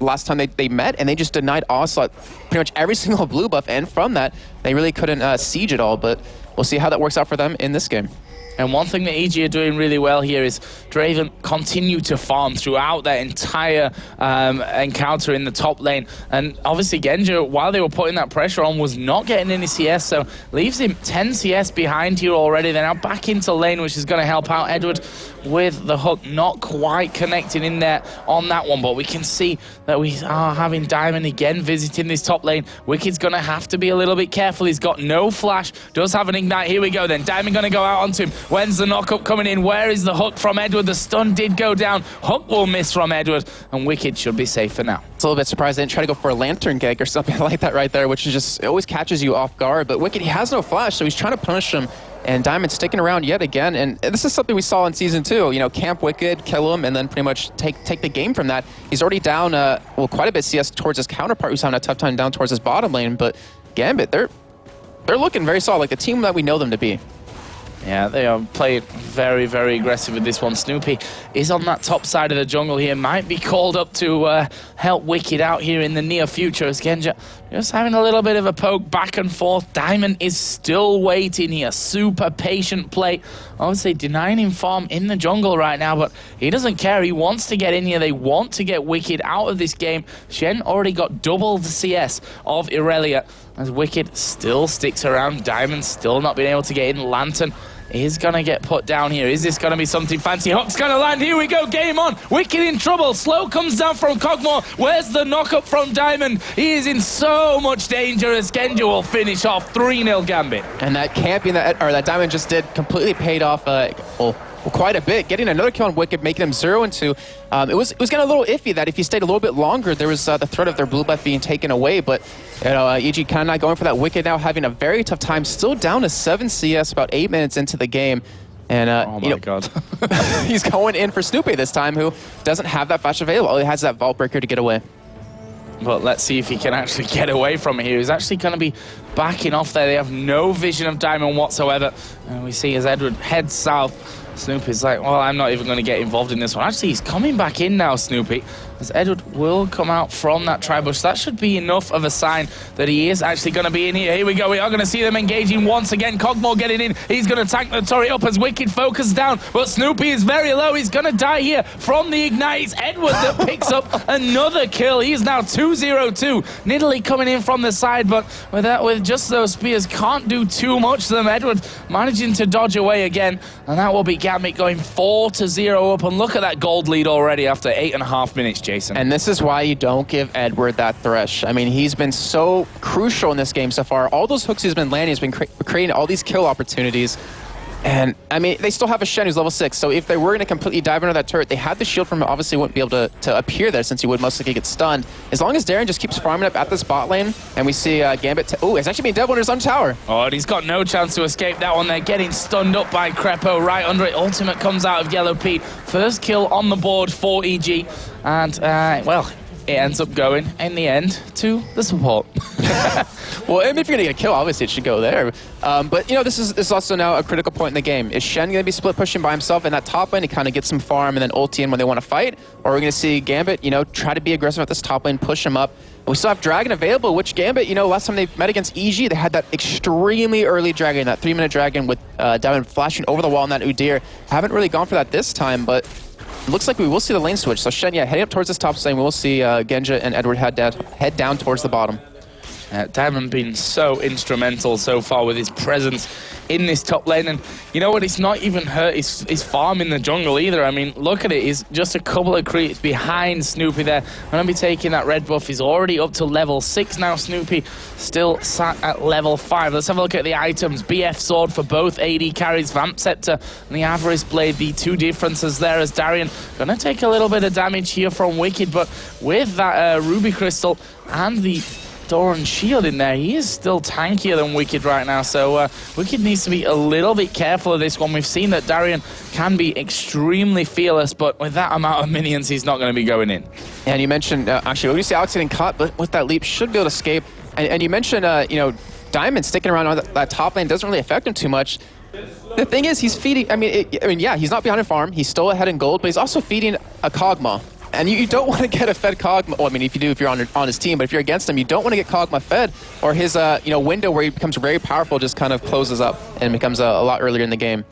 Speaker 9: last time they met, and they just denied Ocelot pretty much every single blue buff, and from that, they really couldn't siege it all, but we'll see how that works out for them in this game.
Speaker 8: And one thing that EG are doing really well here is Draven continue to farm throughout that entire encounter in the top lane. And obviously Genja, while they were putting that pressure on, was not getting any CS, so leaves him 10 CS behind here already. They're now back into lane, which is going to help out Edward with the hook. Not quite connecting in there on that one, but we can see that we are having Diamond again visiting this top lane. Wicked's going to have to be a little bit careful. He's got no flash, does have an ignite. Here we go then. Diamond going to go out onto him. When's the knock-up coming in? Where is the hook from Edward? The stun did go down. Hook will miss from Edward, and Wicked should be safe for now.
Speaker 9: It's a little bit surprised they didn't try to go for a lantern gag or something like that right there, which is just, it always catches you off guard. But Wicked, he has no flash, so he's trying to punish him. And Diamond sticking around yet again, and this is something we saw in Season 2. You know, camp Wicked, kill him, and then pretty much take the game from that. He's already down, well, quite a bit CS towards his counterpart, who's having a tough time down towards his bottom lane. But Gambit, they're looking very solid, like the team that we know them to be.
Speaker 8: Yeah, they are playing very, very aggressive with this one. Snoopy is on that top side of the jungle here. Might be called up to help Wicked out here in the near future, as Genja just having a little bit of a poke back and forth. Diamond is still waiting here. Super patient play. Obviously denying him farm in the jungle right now, but he doesn't care. He wants to get in here. They want to get Wicked out of this game. Shen already got double the CS of Irelia, as Wicked still sticks around. Diamond still not being able to get in. Lantern is going to get put down here. Is this going to be something fancy? Hook's going to land. Here we go. Game on. Wicked in trouble. Slow comes down from Cogmore. Where's the knock-up from Diamond? He is in so much danger, as Genja will finish off 3-0 Gambit.
Speaker 9: And that camping that Diamond just did completely paid off quite a bit. Getting another kill on Wicked, making him 0-2. It was getting a little iffy that if he stayed a little bit longer, there was the threat of their blue buff being taken away. But you know, EG kind of not going for that. Wicked now having a very tough time, still down to 7 CS, about 8 minutes into the game. And
Speaker 8: oh my God,
Speaker 9: he's going in for Snoopy this time, who doesn't have that flash available. He has that Vault Breaker to get away.
Speaker 8: But let's see if he can actually get away from it here. He's actually going to be backing off there. They have no vision of Diamond whatsoever. And we see as Edward heads south, Snoopy's like, well, I'm not even going to get involved in this one. Actually, he's coming back in now, Snoopy, as Edward will come out from that tri-bush. That should be enough of a sign that he is actually going to be in here. Here we go. We are going to see them engaging once again. Cogmore getting in. He's going to tank the turret up as Wicked focuses down. But Snoopy is very low. He's going to die here from the ignite. It's Edward that picks up another kill. He is now 2-0-2. Nidalee coming in from the side, but with just those spears, can't do too much to them. Edward managing to dodge away again, and that will be Gambit going 4-0 up. And look at that gold lead already after 8.5 minutes, Jason.
Speaker 9: And this is why you don't give Edward that thresh. I mean, he's been so crucial in this game so far. All those hooks he's been landing has been creating all these kill opportunities. And, I mean, they still have a Shen who's level 6, so if they were going to completely dive into that turret, they had the shield from him, obviously wouldn't be able to appear there since he would most likely get stunned. As long as Darren just keeps farming up at this bot lane, and we see Gambit... Oh, it's actually being dead on his own tower.
Speaker 8: Oh, and he's got no chance to escape that one. They're getting stunned up by Crepo right under it. Ultimate comes out of Yellow Pete. First kill on the board for EG, and, well... it ends up going, in the end, to the support.
Speaker 9: Well, I mean, if you're going to get a kill, obviously it should go there. But, you know, this is also now a critical point in the game. Is Shen going to be split pushing by himself in that top lane to kind of get some farm and then ulti in when they want to fight? Or are we going to see Gambit, you know, try to be aggressive at this top lane, push him up? And we still have Dragon available, which Gambit, you know, last time they met against EG, they had that extremely early Dragon, that 3-minute Dragon with Diamond flashing over the wall in that Udyr. Haven't really gone for that this time, but... it looks like we will see the lane switch. So Shen, yeah, heading up towards this top lane, we will see Genja and Edward head down towards the bottom.
Speaker 8: Diamond been so instrumental so far with his presence in this top lane, and you know what, it's not even hurt his farm in the jungle either. I mean, look at it, he's just a couple of creeps behind Snoopy there. Gonna be taking that red buff. He's already up to level 6 now. Snoopy still sat at level 5. Let's have a look at the items. BF Sword for both AD carries, Vamp Scepter and the Avarice Blade, the two differences there, as Darian gonna take a little bit of damage here from Wicked, but with that Ruby Crystal and the Doran Shield in there, he is still tankier than Wicked right now, so Wicked needs to be a little bit careful of this one. We've seen that Darian can be extremely fearless, but with that amount of minions, he's not going to be going in.
Speaker 9: Yeah, and you mentioned, actually, we see Alex getting caught, but with that leap, should be able to escape. And you mentioned, you know, Diamond sticking around on that top lane doesn't really affect him too much. The thing is, he's feeding, I mean, yeah, he's not behind a farm, he's still ahead in gold, but he's also feeding a Kog'Maw. And you don't want to get a fed Kog'Maw. Well, I mean, if you do, if you're on his team, but if you're against him, you don't want to get Kog'Maw fed, or his you know, window where he becomes very powerful just kind of closes up and becomes a lot earlier in the game.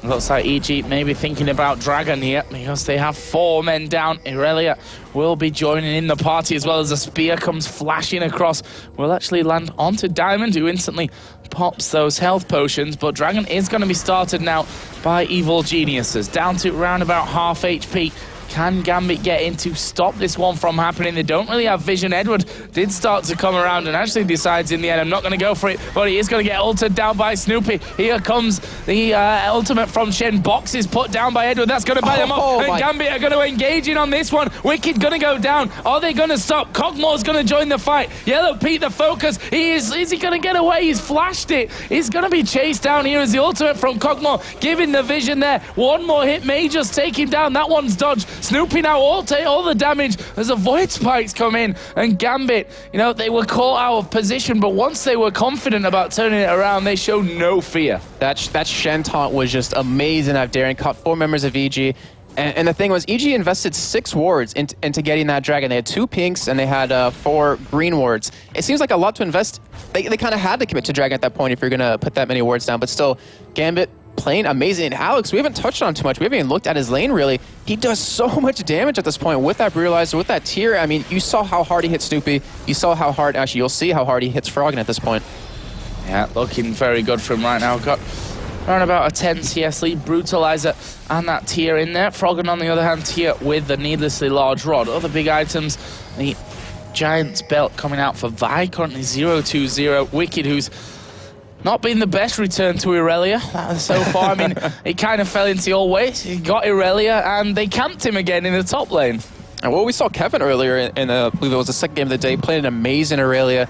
Speaker 8: Looks like EG maybe thinking about Dragon here, because they have 4 men down. Irelia will be joining in the party, as well as a spear comes flashing across. Will actually land onto Diamond, who instantly pops those health potions, but Dragon is going to be started now by Evil Geniuses, down to around about half HP. Can Gambit get in to stop this one from happening? They don't really have vision. Edward did start to come around and actually decides in the end, I'm not going to go for it, but he is going to get ulted down by Snoopy. Here comes the ultimate from Shen. Box is put down by Edward. That's going to buy them off. And Gambit are going to engage in on this one. Wicked going to go down. Are they going to stop? Kog'Maw's going to join the fight. Yellow Pete, the focus. Is he going to get away? He's flashed it. He's going to be chased down here as the ultimate from Kog'Maw, giving the vision there. One more hit may just take him down. That one's dodged. Snoopy now all take all the damage as the Void Spikes come in, and Gambit, you know, they were caught out of position, but once they were confident about turning it around, they showed no fear.
Speaker 9: That Shen taunt was just amazing. I've Darren caught 4 members of EG. And the thing was, EG invested 6 wards into getting that dragon. They had 2 pinks and they had 4 green wards. It seems like a lot to invest. They kind of had to commit to dragon at that point if you're going to put that many wards down, but still, Gambit playing amazing. And Alex, we haven't touched on too much. We haven't even looked at his lane, really. He does so much damage at this point with that Brutalizer, with that tier. I mean, you saw how hard he hit Snoopy. You saw how hard, actually, you'll see how hard he hits Froggen at this point.
Speaker 8: Yeah, looking very good for him right now. Got around about a 10 CS lead. Brutalizer and that tier in there. Froggen, on the other hand, tier with the needlessly large rod. Other big items, the Giant's Belt coming out for Vi, currently 0-2-0. Wicked, who's not been the best return to Irelia so far. I mean, he kind of fell into your ways. He got Irelia, and they camped him again in the top lane.
Speaker 9: And well, we saw Kevin earlier in I believe it was the second game of the day, played an amazing Irelia.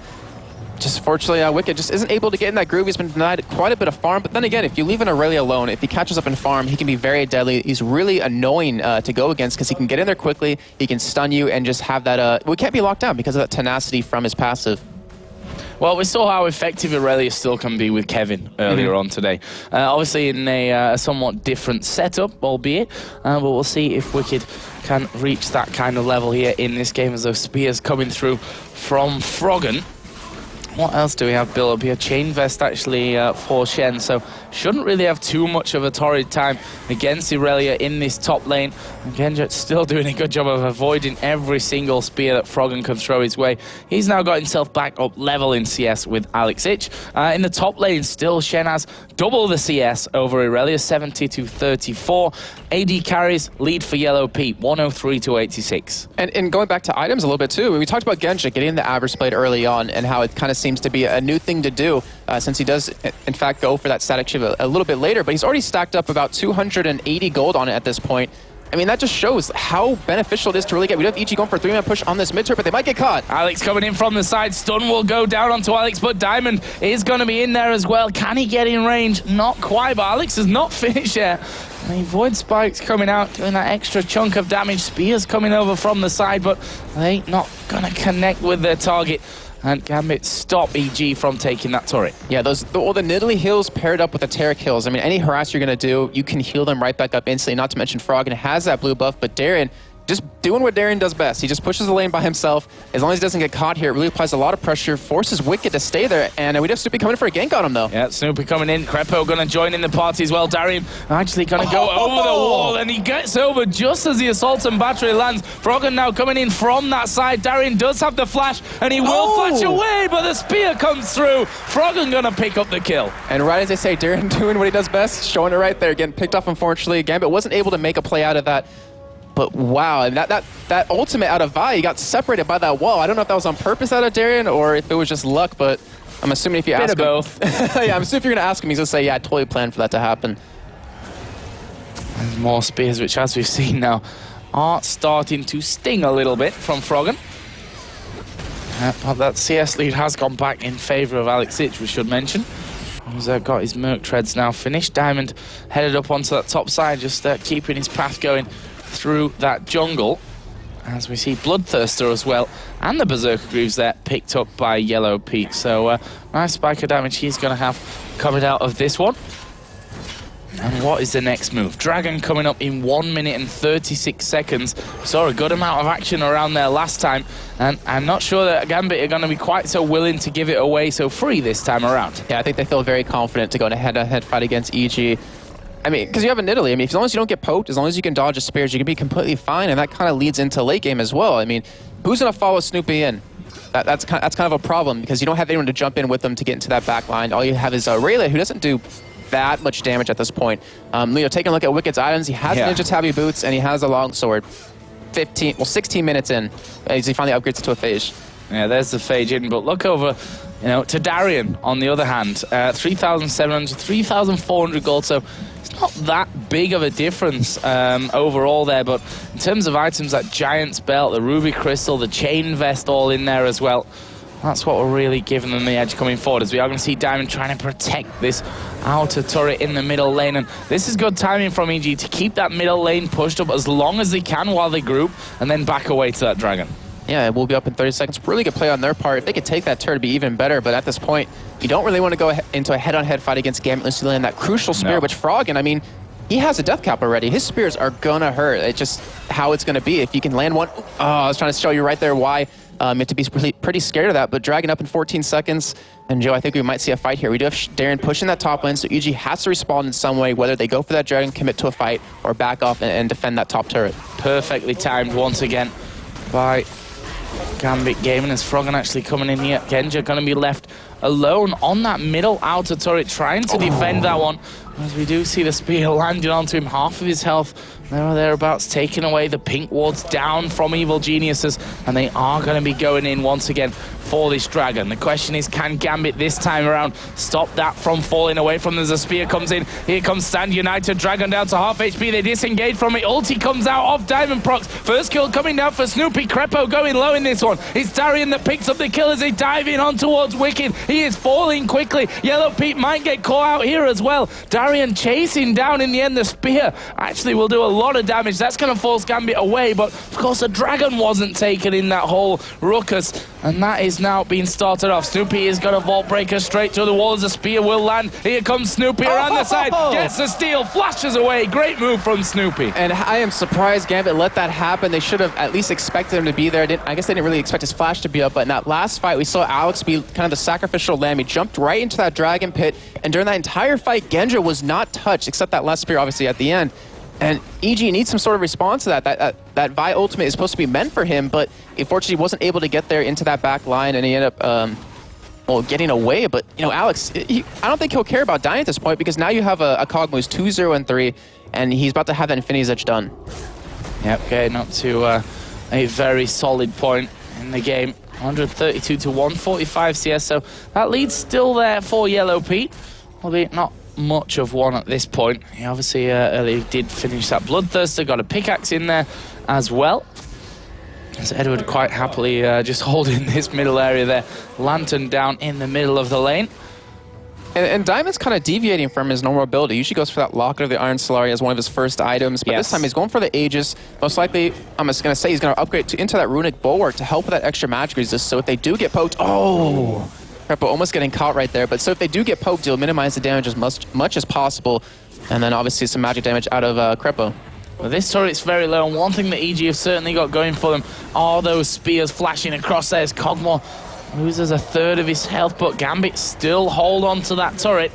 Speaker 9: Just fortunately, Wicked just isn't able to get in that groove. He's been denied quite a bit of farm, but then again, if you leave an Irelia alone, if he catches up in farm, he can be very deadly. He's really annoying to go against because he can get in there quickly, he can stun you, and just have that, we can't be locked down because of that tenacity from his passive.
Speaker 8: Well, we saw how effective Irelia still can be with Kevin earlier on today. Obviously in a somewhat different setup, albeit, but we'll see if Wicked can reach that kind of level here in this game as those spears coming through from Froggen. What else do we have built up here? Chain Vest actually for Shen, so shouldn't really have too much of a torrid time against Irelia in this top lane. Genjut's still doing a good job of avoiding every single spear that Froggen can throw his way. He's now got himself back up level in CS with Alex Ich. In the top lane, still Shen has double the CS over Irelia, 70-34. AD carries lead for Yellow Pete, 103-86.
Speaker 9: And going back to items a little bit too, we talked about Genja getting the Avarice Blade early on and how it kind of seems to be a new thing to do since he does, in fact, go for that static shiv a little bit later, but he's already stacked up about 280 gold on it at this point. I mean, that just shows how beneficial it is to really get. We have EG going for a 3-man push on this mid-turn, but they might get caught.
Speaker 8: Alex coming in from the side. Stun will go down onto Alex, but Diamond is going to be in there as well. Can he get in range? Not quite, but Alex has not finished yet. The Void Spikes coming out, doing that extra chunk of damage. Spears coming over from the side, but they not going to connect with their target. And Gambit stop EG from taking that turret.
Speaker 9: Yeah, all the Nidalee heals paired up with the Taric heals. I mean, any harass you're going to do, you can heal them right back up instantly, not to mention Froggen has that blue buff, but Darren just doing what Darien does best. He just pushes the lane by himself. As long as he doesn't get caught here, it really applies a lot of pressure, forces Wicked to stay there, and we have Snoopy coming for a gank on him, though.
Speaker 8: Yeah, Snoopy coming in. Crepo going to join in the party as well. Darien actually going to go over the wall, and he gets over just as the Assault and Battery lands. Froggen now coming in from that side. Darien does have the flash, and he will flash away, but the spear comes through. Froggen going to pick up the kill.
Speaker 9: And right as they say, Darien doing what he does best, showing it right there, getting picked off, unfortunately. Gambit wasn't able to make a play out of that. But wow, and that ultimate out of Vi, he got separated by that wall. I don't know if that was on purpose out of Darien or if it was just luck, but I'm assuming if you ask him.
Speaker 8: Both.
Speaker 9: Yeah, I'm assuming if you're going to ask him, he's going to say, yeah, I totally planned for that to happen.
Speaker 8: And more spears, which as we've seen now, are starting to sting a little bit from Froggen. But that CS lead has gone back in favour of Alex Ich, we should mention. He's got his Merc Treads now finished. Diamond headed up onto that top side, just keeping his path going through that jungle. As we see Bloodthirster as well, and the Berserker Greaves there picked up by Yellow Pete. So nice spike of damage he's going to have coming out of this one. And what is the next move? Dragon coming up in 1 minute and 36 seconds. We saw a good amount of action around there last time, and I'm not sure that Gambit are going to be quite so willing to give it away so free this time around.
Speaker 9: Yeah, I think they feel very confident to go in a head-to-head fight against EG. I mean, because you have a Nidalee. I mean, as long as you don't get poked, as long as you can dodge the spears, you can be completely fine, and that kind of leads into late game as well. I mean, who's going to follow Snoopy in? That's kind of a problem, because you don't have anyone to jump in with them to get into that back line. All you have is Rayleigh, who doesn't do that much damage at this point. Taking a look at Wicked's items, he has Ninja Tabby Boots, and he has a longsword. 16 minutes in, as he finally upgrades to a Phage.
Speaker 8: Yeah, there's the Phage in, but look over, to Darien, on the other hand. 3,700, 3,400 gold, so it's not that big of a difference overall there, but in terms of items, that Giant's Belt, the Ruby Crystal, the Chain Vest all in there as well. That's what we're really giving them the edge coming forward, as we are going to see Diamond trying to protect this outer turret in the middle lane. And this is good timing from EG to keep that middle lane pushed up as long as they can while they group, and then back away to that Dragon.
Speaker 9: Yeah, we'll be up in 30 seconds. Really good play on their part. If they could take that turret, it'd be even better. But at this point, you don't really want to go into a head-on-head fight against Gambit unless you land that crucial spear, which Froggen, I mean, he has a death cap already. His spears are going to hurt. It's just how it's going to be. If you can land one, I was trying to show you right there why you have to be pretty scared of that. But Dragon up in 14 seconds. And Joe, I think we might see a fight here. We do have Darien pushing that top lane, so EG has to respond in some way, whether they go for that Dragon, commit to a fight, or back off and defend that top turret.
Speaker 8: Perfectly timed once again by Gambit Gaming, as Froggen actually coming in here. Genja going to be left alone on that middle outer turret, trying to defend that one. As we do see the spear landing onto him, half of his health there or thereabouts, taking away the pink wards down from Evil Geniuses, and they are going to be going in once again for this Dragon. The question is, can Gambit this time around stop that from falling away from them as the spear comes in? Here comes Stand United, Dragon down to half HP, they disengage from it, ulti comes out of Diamond Procs, first kill coming down for Snoopy, Crepo going low in this one. It's Darien that picks up the kill as they dive in on towards Wicked. He is falling quickly, Yellow Pete might get caught out here as well. Darien chasing down in the end, the spear actually will do a lot of damage. That's going to force Gambit away, but of course the Dragon wasn't taken in that whole ruckus, and that is now being started off. Snoopy is going to Vault Breaker straight through the wall as the spear will land. Here comes Snoopy around the side, gets the steal, flashes away. Great move from Snoopy.
Speaker 9: And I am surprised Gambit let that happen. They should have at least expected him to be there. I guess they didn't really expect his flash to be up, but in that last fight, we saw Alex be kind of the sacrificial lamb. He jumped right into that Dragon Pit, and during that entire fight, Genja was not touched, except that last spear, obviously, at the end. And EG needs some sort of response to that. That Vi ultimate is supposed to be meant for him, but unfortunately wasn't able to get there into that back line, and he ended up getting away. But, Alex, I don't think he'll care about dying at this point, because now you have a Cog who's 2-0-3, and he's about to have that Infinity's Edge done.
Speaker 8: Yep, getting up to a very solid point in the game. 132 to 145 CS, so that lead's still there for Yellow Pete, albeit not much of one at this point. He obviously earlier did finish that Bloodthirster, got a pickaxe in there as well. As Edward quite happily just holding this middle area there. Lantern down in the middle of the lane.
Speaker 9: And Diamond's kind of deviating from his normal ability. He usually goes for that Locket of the Iron Solari as one of his first items, but this time he's going for the Aegis. Most likely, I'm just going to say he's going to upgrade into that Runic Bulwark to help with that extra magic resist, so if they do get poked... Crepo almost getting caught right there, but so if they do get poked, he'll minimize the damage as much as possible, and then obviously some magic damage out of Crepo.
Speaker 8: But this turret's very low, and one thing that EG have certainly got going for them are those spears flashing across there. Cogmore loses a third of his health, but Gambit still hold on to that turret.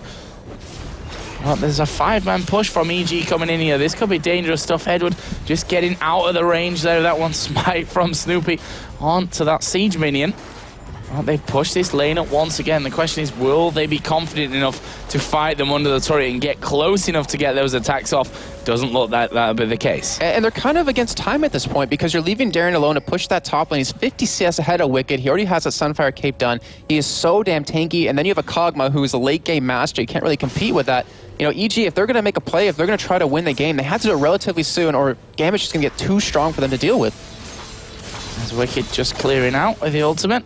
Speaker 8: Well, there's a 5-man push from EG coming in here. This could be dangerous stuff. Edward just getting out of the range there. That one smite from Snoopy onto that siege minion. Well, they've pushed this lane up once again. The question is, will they be confident enough to fight them under the turret and get close enough to get those attacks off? Doesn't look like that'll be the case.
Speaker 9: And they're kind of against time at this point because you're leaving Darien alone to push that top lane. He's 50 CS ahead of Wicked. He already has a Sunfire Cape done. He is so damn tanky. And then you have a Kog'Maw who is a late game master. You can't really compete with that. You know, EG, if they're going to make a play, if they're going to try to win the game, they have to do it relatively soon or Gambit's just going to get too strong for them to deal with.
Speaker 8: As Wicked just clearing out with the ultimate.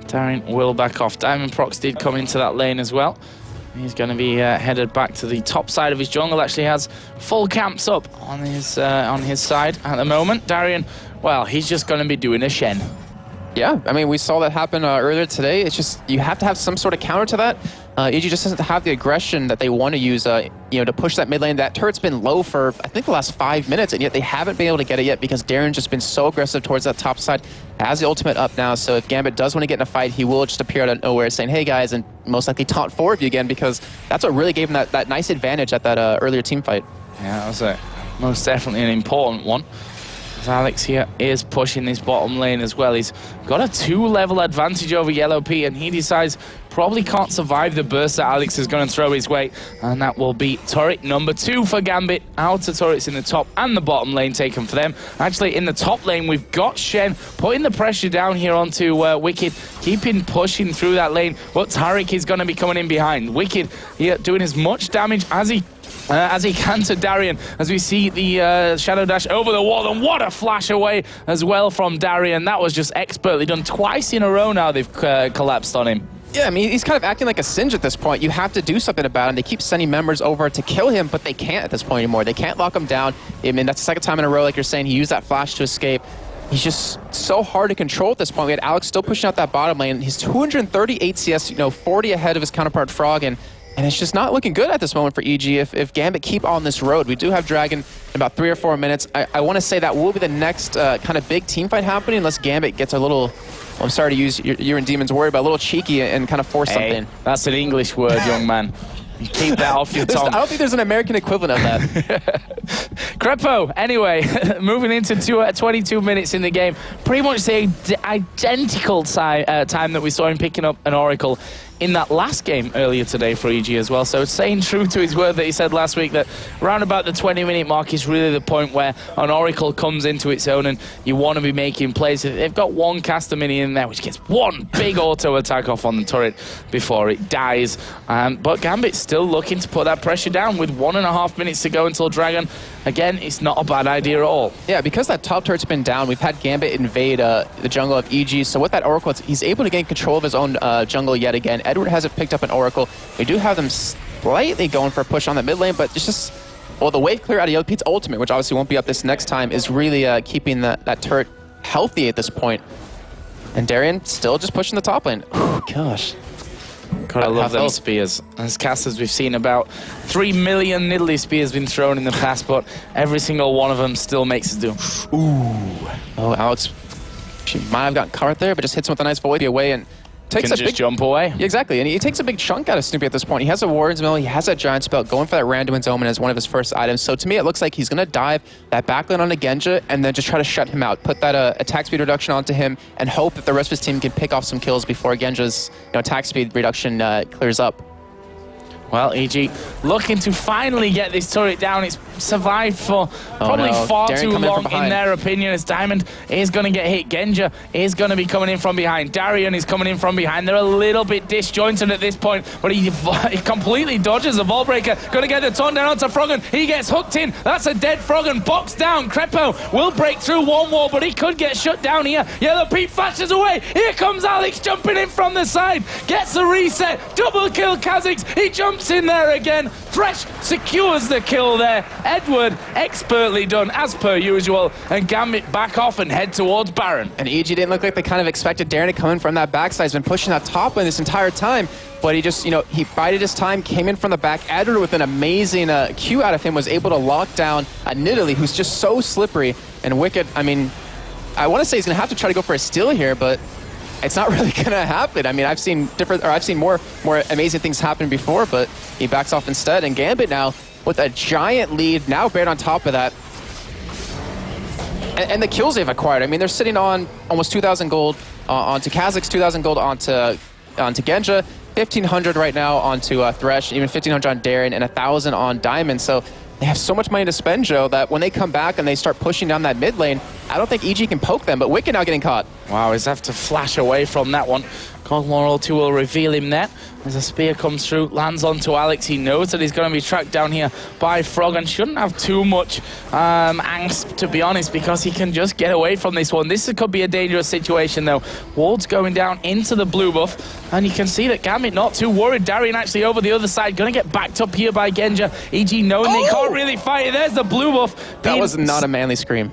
Speaker 8: Darien will back off. Diamond Prox did come into that lane as well. He's going to be headed back to the top side of his jungle. Actually has full camps up on his side at the moment. Darien, well, he's just going to be doing a Shen.
Speaker 9: Yeah, I mean, we saw that happen earlier today. It's just, you have to have some sort of counter to that. EG just doesn't have the aggression that they want to use, you know, to push that mid lane. That turret's been low for, I think, the last 5 minutes, and yet they haven't been able to get it yet because Darien's just been so aggressive towards that top side. Has the ultimate up now, so if Gambit does want to get in a fight, he will just appear out of nowhere saying, hey guys, and most likely taunt 4 of you again because that's what really gave him that nice advantage at that earlier team fight.
Speaker 8: Yeah, that was most definitely an important one. Alex here is pushing this bottom lane as well. He's got a 2-level advantage over Yellow P, and he decides probably can't survive the burst that Alex is going to throw his way, and that will be turret number 2 for Gambit. Outer turrets in the top and the bottom lane taken for them. Actually, in the top lane, we've got Shen putting the pressure down here onto Wicked, keeping pushing through that lane, but Tariq is going to be coming in behind. Wicked here doing as much damage as he can to Darien, as we see the Shadow Dash over the wall, and what a flash away as well from Darien. That was just expertly done. Twice in a row now they've collapsed on him.
Speaker 9: Yeah, I mean, he's kind of acting like a Singe at this point. You have to do something about him. They keep sending members over to kill him, but they can't at this point anymore. They can't lock him down. I mean, that's the second time in a row, like you're saying, he used that flash to escape. He's just so hard to control at this point. We had Alex still pushing out that bottom lane. He's 238 CS, you know, 40 ahead of his counterpart Frog, and it's just not looking good at this moment for EG if Gambit keep on this road. We do have Dragon in about 3 or 4 minutes. I want to say that will be the next kind of big team fight happening unless Gambit gets a little, well, I'm sorry to use your and Demon's word, but a little cheeky and kind of force something.
Speaker 8: That's an English word, young man. You keep that off your tongue.
Speaker 9: I don't think there's an American equivalent of that.
Speaker 8: Crepo, anyway, moving into 22 minutes in the game. Pretty much the identical time that we saw him picking up an Oracle in that last game earlier today for EG as well. So staying true to his word that he said last week, that around about the 20-minute mark is really the point where an Oracle comes into its own and you want to be making plays. They've got one caster mini in there which gets one big auto attack off on the turret before it dies. But Gambit's still looking to put that pressure down with 1.5 minutes to go until Dragon. Again, it's not a bad idea at all.
Speaker 9: Yeah, because that top turret's been down, we've had Gambit invade the jungle of EG. So with that Oracle, he's able to gain control of his own jungle yet again. Edward hasn't picked up an Oracle. We do have them slightly going for a push on the mid lane, but it's just, well, the wave clear out of Yellow Pete's ultimate, which obviously won't be up this next time, is really keeping that turret healthy at this point. And Darien still just pushing the top lane. Ooh, gosh.
Speaker 8: God, I love them spears. As casters, we've seen about 3 million Nidalee spears been thrown in the past, but every single one of them still makes us do, ooh.
Speaker 9: Oh, Alex, she might have gotten caught there, but just hits him with a nice void away and takes
Speaker 8: can just jump away.
Speaker 9: Yeah, exactly, and he takes a big chunk out of Snoopy at this point. He has a Warden's Mill, he has that Giant Spell, going for that Randuin's Omen as one of his first items. So to me, it looks like he's going to dive that backline on a Genja and then just try to shut him out, put that attack speed reduction onto him, and hope that the rest of his team can pick off some kills before Genja's attack speed reduction clears up.
Speaker 8: Well, EG looking to finally get this turret down. It's survived for probably far too long in their opinion, as Diamond is going to get hit. Genja is going to be coming in from behind. Darien is coming in from behind. They're a little bit disjointed at this point, but he completely dodges the ball breaker. Going to get the taunt down onto Froggen. He gets hooked in. That's a dead Froggen. Boxed down. Crepo will break through one wall, but he could get shut down here. Yellow Pete flashes away. Here comes Alex jumping in from the side. Gets the reset. Double kill Kha'Zix. He jumps jumps in there again. Thresh secures the kill there. Edward, expertly done, as per usual. And Gambit back off and head towards Baron.
Speaker 9: And EG didn't look like they kind of expected Darren to come in from that backside. He's been pushing that top lane this entire time. But he just, he bided his time, came in from the back. Edward, with an amazing Q out of him, was able to lock down Nidalee, who's just so slippery. And Wicked, I mean, I want to say he's going to have to try to go for a steal here, but it's not really going to happen. I mean, I've seen more amazing things happen before, but he backs off instead. And Gambit now with a giant lead, now Baron on top of that. And the kills they've acquired. I mean, they're sitting on almost 2,000 gold onto Kha'Zix, 2,000 gold onto Genja, 1,500 right now onto Thresh, even 1,500 on Darren, and 1,000 on Diamond. So they have so much money to spend, Joe, that when they come back and they start pushing down that mid lane, I don't think EG can poke them, but Wicked now getting caught.
Speaker 8: Wow, he's have to flash away from that one. Cogmore 2 will reveal him there. As a spear comes through, lands onto Alex. He knows that he's going to be tracked down here by Frog and shouldn't have too much angst, to be honest, because he can just get away from this one. This could be a dangerous situation, though. Ward's going down into the blue buff, and you can see that Gambit not too worried. Darian actually over the other side, going to get backed up here by Genja. EG knowing they can't really fight it. There's the blue buff.
Speaker 9: That was not a manly scream.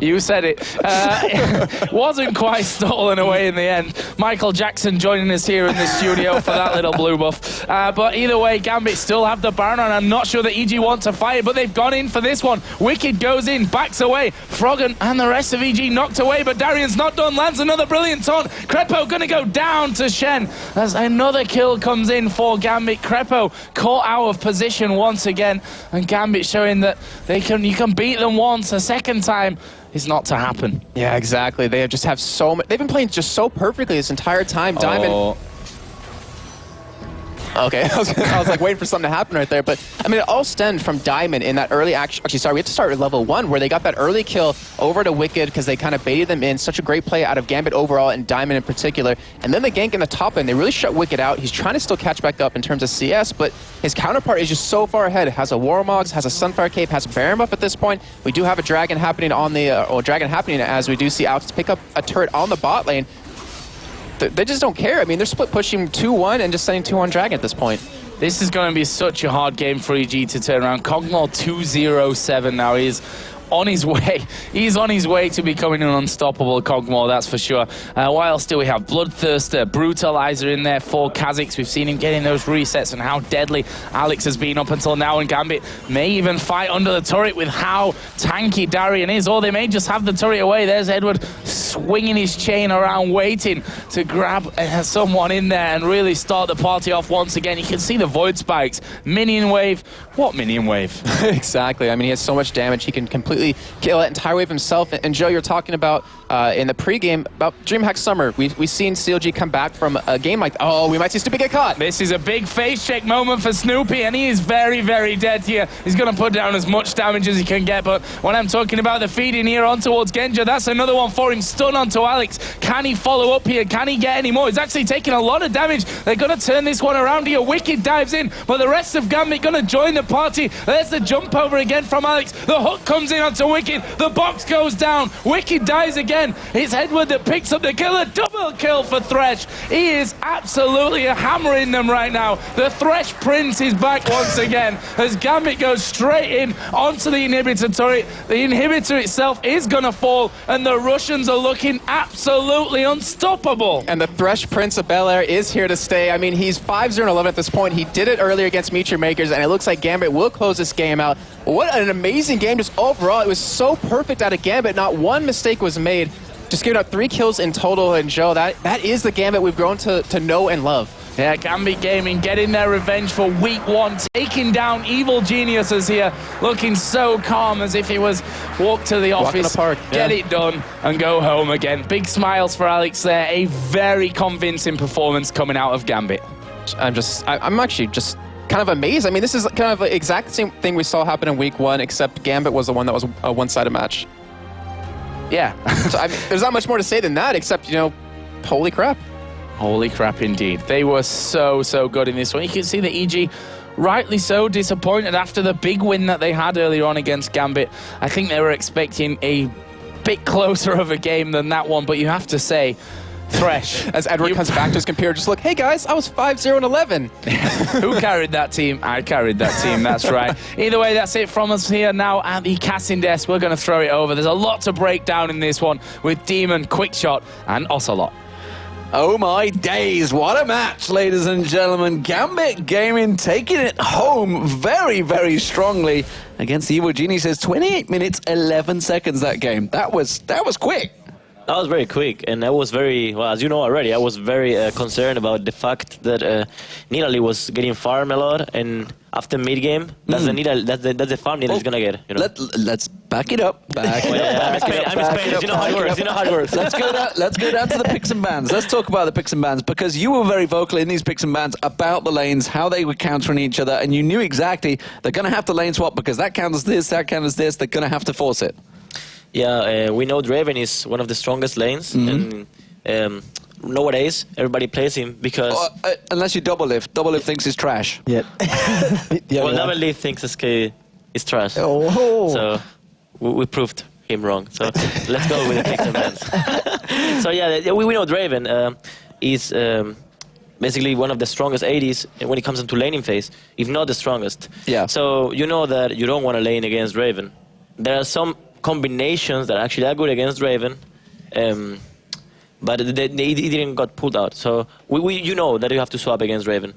Speaker 8: You said it. Wasn't quite stolen away in the end. Michael Jackson joining us here in the studio for that little blue buff. But either way, Gambit still have the Baron on. I'm not sure that EG want to fight it, but they've gone in for this one. Wicked goes in, backs away. Froggen and the rest of EG knocked away, but Darian's not done. Lands another brilliant taunt. Crepo going to go down to Shen as another kill comes in for Gambit. Crepo caught out of position once again, and Gambit showing that you can beat them once, a second time is not to happen.
Speaker 9: Yeah, exactly. They just have so much. They've been playing just so perfectly this entire time. Diamond. Okay, I was like waiting for something to happen right there, but I mean, it all stemmed from Diamond in that early action. Actually, sorry, we have to start with level 1, where they got that early kill over to Wicked because they kind of baited them in. Such a great play out of Gambit overall and Diamond in particular. And then the gank in the top lane, they really shut Wicked out. He's trying to still catch back up in terms of CS, but his counterpart is just so far ahead. Has a Warmogs, has a Sunfire Cape, has Baron buff at this point. We do have a Dragon happening on the, Dragon happening as we do see Alex pick up a turret on the bot lane. They just don't care. I mean, they're split pushing 2-1 and just sending 2-1 Dragon at this point.
Speaker 8: This is going to be such a hard game for EG to turn around. Cogmore 2-0-7 now. He's on his way. He's on his way to becoming an unstoppable Cogmore, that's for sure. While still we have Bloodthirster, Brutalizer in there for Kha'Zix. We've seen him getting those resets and how deadly Alex has been up until now, and Gambit may even fight under the turret with how tanky Darian is, or they may just have the turret away. There's Edward swinging his chain around, waiting to grab someone in there and really start the party off once again. You can see the Void Spikes. Minion Wave. What Minion Wave?
Speaker 9: Exactly. I mean, he has so much damage. He can completely kill that entire wave himself. And Joe, you're talking about in the pregame about DreamHack Summer. We've seen CLG come back from a game like, oh, we might see Snoopy get caught.
Speaker 8: This is a big face check moment for Snoopy, and he is very, very dead here. He's going to put down as much damage as he can get, but when I'm talking about the feeding here on towards Genja, that's another one for him. Stun onto Alex. Can he follow up here? Can he get any more? He's actually taking a lot of damage. They're going to turn this one around here. Wicked dives in, but the rest of Gambit going to join the party. There's the jump over again from Alex. The hook comes in onto Wicked. The box goes down. Wicked dies again. It's Edward that picks up the kill. A double kill for Thresh. He is absolutely hammering them right now. The Thresh Prince is back once again as Gambit goes straight in onto the inhibitor turret. The inhibitor itself is going to fall, and the Russians are looking absolutely unstoppable.
Speaker 9: And the Thresh Prince of Bel Air is here to stay. I mean, he's 5-0-11 at this point. He did it earlier against Meteor Makers, and it looks like Gambit will close this game out. What an amazing game just overall. It was so perfect out of Gambit. Not one mistake was made. Just giving up 3 kills in total, and Joe, that is the Gambit we've grown to know and love.
Speaker 8: Yeah, Gambit Gaming getting their revenge for week 1, taking down Evil Geniuses here, looking so calm as if he was walk to the office, get it done, and go home again. Big smiles for Alex there. A very convincing performance coming out of Gambit.
Speaker 9: I'm actually just kind of amazed. I mean, this is kind of the exact same thing we saw happen in week 1, except Gambit was the one that was a one-sided match.
Speaker 8: Yeah.
Speaker 9: So, I mean, there's not much more to say than that, except, holy crap.
Speaker 8: Holy crap indeed. They were so, so good in this one. You can see that EG, rightly so, disappointed after the big win that they had earlier on against Gambit. I think they were expecting a bit closer of a game than that one, but you have to say, Thresh.
Speaker 9: As Edward comes back to his computer, just look, hey guys, I was 5-0-11.
Speaker 8: Who carried that team? I carried that team, that's right. Either way, that's it from us here now at the casting desk. We're going to throw it over. There's a lot to break down in this one with Demon, Quickshot, and Ocelot.
Speaker 5: Oh my days, what a match, ladies and gentlemen. Gambit Gaming taking it home very, very strongly against Evil Genie. Says 28 minutes, 11 seconds that game. That was quick.
Speaker 7: That was very quick, and I was very, well, as you know already, I was very concerned about the fact that Nidalee was getting farmed a lot, and after mid-game, that's the farm Nidalee's gonna get. You know?
Speaker 5: Let's back it up. Back it up.
Speaker 7: I'm in Spanish, you know how it works. You know how it works.
Speaker 5: Let's go down to the picks and bans. Let's talk about the picks and bans, because you were very vocal in these picks and bans about the lanes, how they were countering each other, and you knew exactly they're gonna have to lane swap because that counters this, that counters this. They're gonna have to force it.
Speaker 7: Yeah, we know Draven is one of the strongest lanes, and nowadays everybody plays him because...
Speaker 5: unless you double lift. Double lift thinks it's trash.
Speaker 6: Yeah.
Speaker 7: Well, double lift thinks SK is trash.
Speaker 6: Oh.
Speaker 7: So we proved him wrong. So let's go with the picks and bans. So yeah, we know Draven is basically one of the strongest ADs when it comes into laning phase, if not the strongest.
Speaker 5: Yeah.
Speaker 7: So you know that you don't want to lane against Draven. There are some combinations that actually are good against Draven, but they didn't got pulled out. So you know that you have to swap against Draven.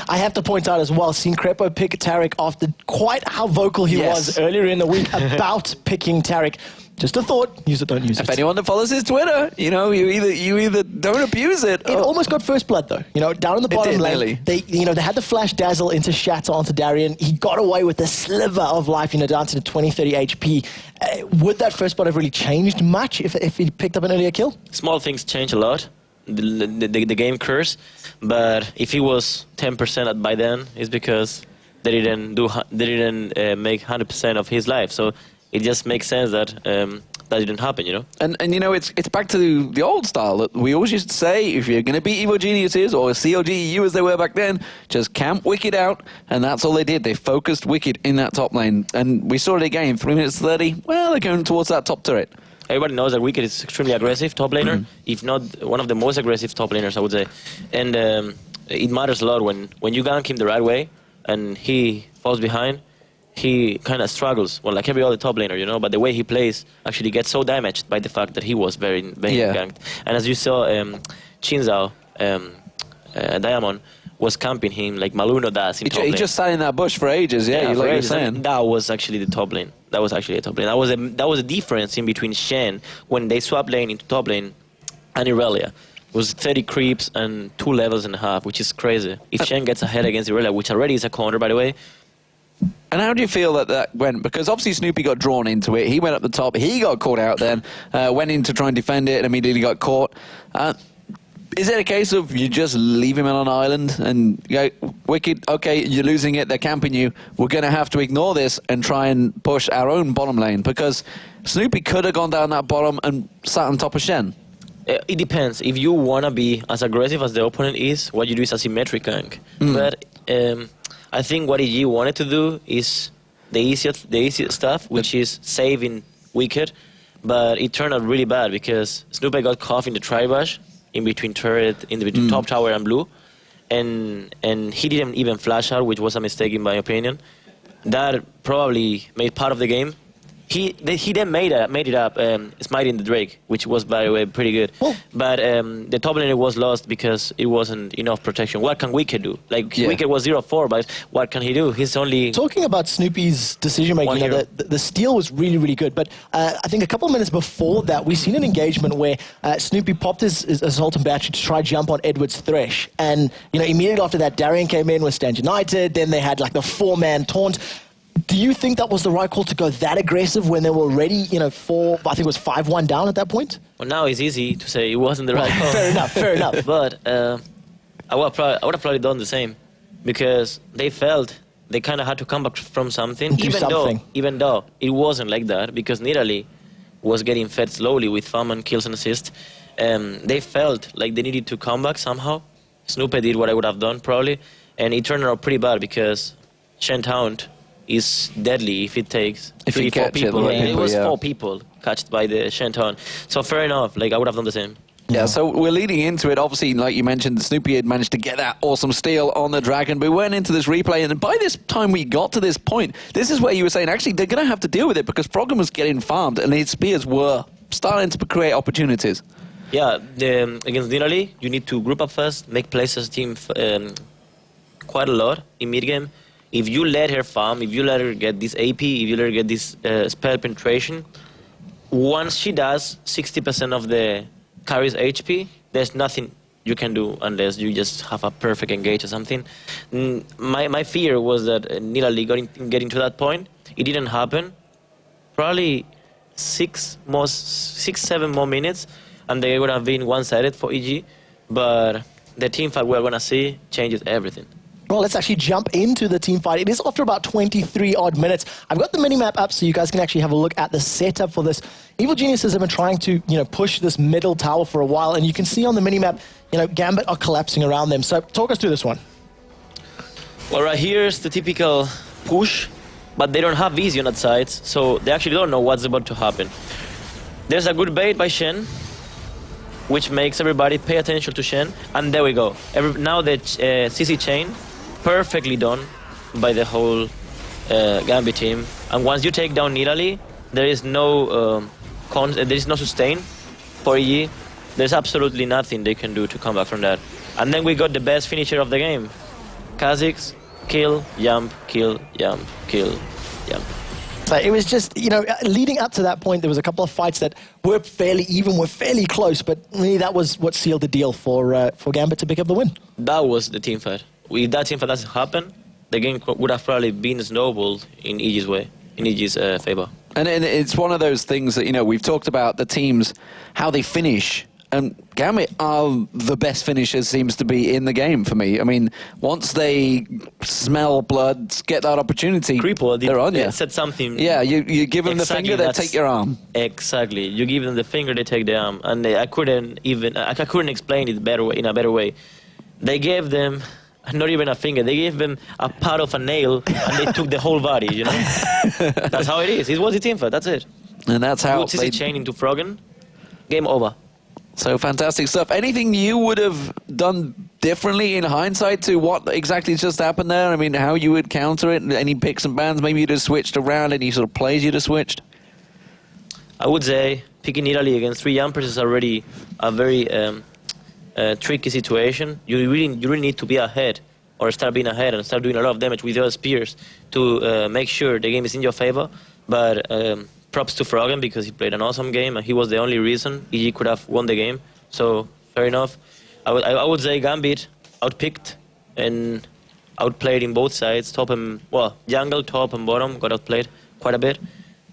Speaker 6: I have to point out as well, seeing Crepo pick Taric after quite how vocal he was earlier in the week about picking Taric. Just a thought, use it, don't use it.
Speaker 5: If anyone that follows his Twitter, you know, you either don't abuse it.
Speaker 6: It almost got first blood though. You know, down in the bottom lane, they had the flash dazzle into Shatter onto Darien. He got away with a sliver of life, you know, down to the 20-30 HP. Would that first blood have really changed much if he picked up an earlier kill?
Speaker 7: Small things change a lot. The game curse, but if he was 10% by then, it's because they didn't make 100% of his life. So it just makes sense that that didn't happen, you know.
Speaker 5: And you know, it's back to the old style that we always used to say: if you're going to beat Evil Geniuses or CLGEU as they were back then, just camp Wicked out, and that's all they did. They focused Wicked in that top lane, and we saw it again. 3 minutes 30. Well, they're going towards that top turret.
Speaker 7: Everybody knows that Wicked is extremely aggressive top laner, if not one of the most aggressive top laners, I would say. And it matters a lot when you gank him the right way and he falls behind, he kind of struggles, well, like every other top laner, you know, but the way he plays actually gets so damaged by the fact that he was very ganked. And as you saw, Chinzao, Diamond, was camping him like Maluno does in top lane.
Speaker 5: He just sat in that bush for ages, like you're saying.
Speaker 7: That was actually the top lane. That was actually a top lane. That was a difference in between Shen when they swapped lane into top lane and Irelia. It was 30 creeps and 2.5 levels, which is crazy. If Shen gets ahead against Irelia, which already is a counter, by the way.
Speaker 5: And how do you feel that went? Because obviously Snoopy got drawn into it. He went up the top. He got caught out then. Went in to try and defend it and immediately got caught. Is it a case of you just leave him on an island and go, Wicked, okay, you're losing it, they're camping you, we're going to have to ignore this and try and push our own bottom lane? Because Snoopy could have gone down that bottom and sat on top of Shen.
Speaker 7: It depends. If you want to be as aggressive as the opponent is, what you do is asymmetric gank. But I think what EG wanted to do is the easiest stuff, which is saving Wicked, but it turned out really bad because Snoopy got caught in the tri-bash, in between turret, in between top tower and blue, and he didn't even flash out, which was a mistake in my opinion. That probably made part of the game. He then made it up, smiting the Drake, which was, by the way, pretty good. Oh. But the top laner was lost because it wasn't enough protection. What can Wicked do? Like, Wicked was 0-4, but what can he do? He's only...
Speaker 6: Talking about Snoopy's decision-making, you know, the steal was really, really good. But I think a couple of minutes before that, we've seen an engagement where Snoopy popped his Assault and Battery to try jump on Edward's Thresh. And, you know, immediately after that, Darien came in with Stand United. Then they had, like, the 4-man taunt. Do you think that was the right call to go that aggressive when they were already, you know, I think it was 5-1 down at that point?
Speaker 7: Well, now it's easy to say it wasn't the right call.
Speaker 6: Fair enough.
Speaker 7: But I would have probably done the same because they felt they kind of had to come back from something, even though it wasn't like that because Nidalee was getting fed slowly with farm and kills and assists. They felt like they needed to come back somehow. Snoopy did what I would have done probably, and it turned out pretty bad because Shen Taunt is deadly if it takes 3-4 people. It was 4 people catched by the Shen Taunt. So fair enough, like I would have done the same.
Speaker 5: Yeah, so we're leading into it. Obviously, like you mentioned, Snoopy had managed to get that awesome steal on the Dragon. But we went into this replay, and by this time we got to this point, this is where you were saying, actually, they're going to have to deal with it because Froggen was getting farmed, and his spears were starting to create opportunities.
Speaker 7: Yeah, against Dinali, you need to group up first, make plays as a team quite a lot in mid-game. If you let her farm, if you let her get this AP, if you let her get this spell penetration, once she does 60% of the carries HP, there's nothing you can do unless you just have a perfect engage or something. My fear was that Nidalee getting to that point. It didn't happen. Probably 6-7 more minutes, and they would have been one-sided for EG. But the team fight we're gonna see changes everything.
Speaker 6: Well, let's actually jump into the team fight. It is after about 23 odd minutes. I've got the minimap up so you guys can actually have a look at the setup for this. Evil Geniuses have been trying to, push this middle tower for a while, and you can see on the minimap, Gambit are collapsing around them. So talk us through this one.
Speaker 7: Well, right here is the typical push, but they don't have vision at sides, so they actually don't know what's about to happen. There's a good bait by Shen, which makes everybody pay attention to Shen, and there we go. Now the CC chain, perfectly done by the whole Gambit team. And once you take down Nidalee, there is no sustain for EG. There's absolutely nothing they can do to come back from that. And then we got the best finisher of the game. Kha'Zix, kill, jump, kill, jump, kill, jump.
Speaker 6: So it was just, leading up to that point, there was a couple of fights that were fairly even, were fairly close, but really that was what sealed the deal for Gambit to pick up the win.
Speaker 7: That was the team fight. If that team fight doesn't happen, the game would have probably been snowballed in EG's way, in EG's favor.
Speaker 5: And it's one of those things that, we've talked about the teams, how they finish. And Gambit are the best finishers, seems to be, in the game for me. I mean, once they smell blood, get that opportunity, they're on you.
Speaker 7: Said something.
Speaker 5: Yeah, you give them the finger, they take your arm.
Speaker 7: Exactly. You give them the finger, they take the arm. And I couldn't explain it in a better way. They gave them not even a finger. They gave them a part of a nail, and they took the whole body, That's how it is. It was a team fight, that's it.
Speaker 5: And that's how
Speaker 7: Good CC chain into Froggen, game over.
Speaker 5: So fantastic stuff. Anything you would have done differently in hindsight to what exactly just happened there? I mean, how you would counter it? Any picks and bans? Maybe you'd have switched around. Any sort of plays you'd have switched?
Speaker 7: I would say picking Nidalee against 3 jumpers is already a very tricky situation. You really need to be ahead or start being ahead and start doing a lot of damage with your spears to make sure the game is in your favor. But props to Froggen because he played an awesome game and he was the only reason EG could have won the game. So fair enough. I would say Gambit outpicked and outplayed in both sides. Jungle, top and bottom got outplayed quite a bit.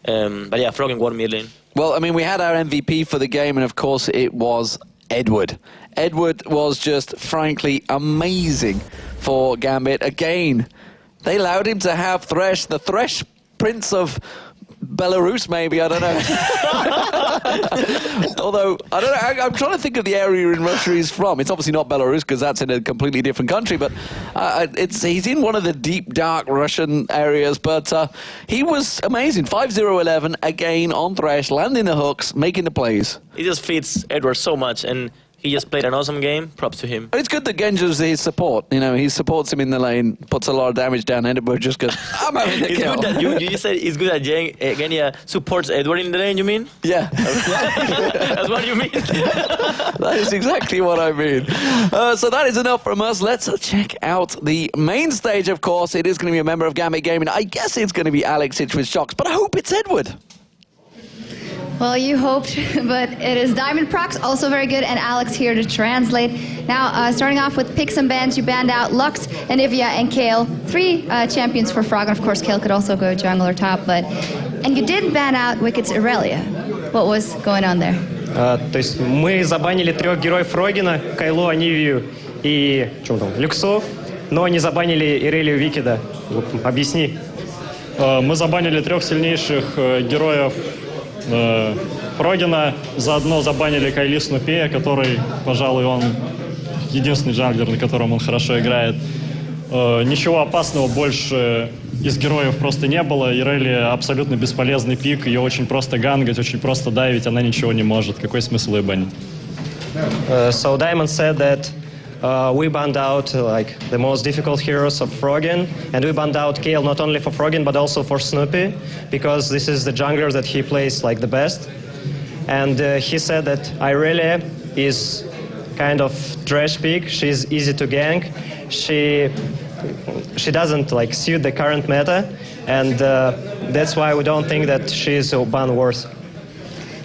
Speaker 7: But yeah, Froggen won mid lane.
Speaker 5: Well, I mean, we had our MVP for the game, and of course it was Edward. Edward was just, frankly, amazing for Gambit. Again, they allowed him to have Thresh, the Thresh Prince of Belarus, maybe, I don't know. Although, I don't know, I'm trying to think of the area in Russia he's from. It's obviously not Belarus, because that's in a completely different country, but he's in one of the deep, dark Russian areas, but he was amazing. 5-0-11, again, on Thresh, landing the hooks, making the plays.
Speaker 7: He just fits Edward so much, and he just played an awesome game. Props to him.
Speaker 5: It's good that Genja's his support. He supports him in the lane, puts a lot of damage down. Edward just goes, I'm having the kill.
Speaker 7: Good that you said it's good that Genya supports Edward in the lane, you mean?
Speaker 5: Yeah.
Speaker 7: That's what you mean?
Speaker 5: That is exactly what I mean. So that is enough from us. Let's check out the main stage, of course. It is going to be a member of Gambit Gaming. I guess it's going to be Alexich with Shocks, but I hope it's Edward.
Speaker 13: Well, you hoped, but it is Diamond Prox, also very good, and Alex here to translate. Now, starting off with picks and bans, you banned out Lux, Anivia, and Kale. 3 champions for Frog, and of course, Kale could also go jungle or top, and you did ban out Wicked's Irelia. What was going on there?
Speaker 14: То есть мы забанили 3 героев Фрогина, Кайлу, Анивию и Люксу, но не забанили Ирелию Викида. Объясни.
Speaker 15: Мы забанили 3 сильнейших героев Фрогина, заодно забанили Кайли Снупея, который, пожалуй, он единственный джанглер, на котором он хорошо играет. Ничего опасного больше из героев просто не было. Ирелия абсолютно бесполезный пик, ее очень просто гангать, очень просто дайвить, она ничего не может. Какой смысл ее банить?
Speaker 14: So Diamond said that we banned out like the most difficult heroes of Froggen, and we banned out Kale not only for Froggen but also for Snoopy, because this is the jungler that he plays like the best. And he said that Irelia is kind of trash pick. She's easy to gank. She doesn't like suit the current meta, and that's why we don't think that she's ban worth.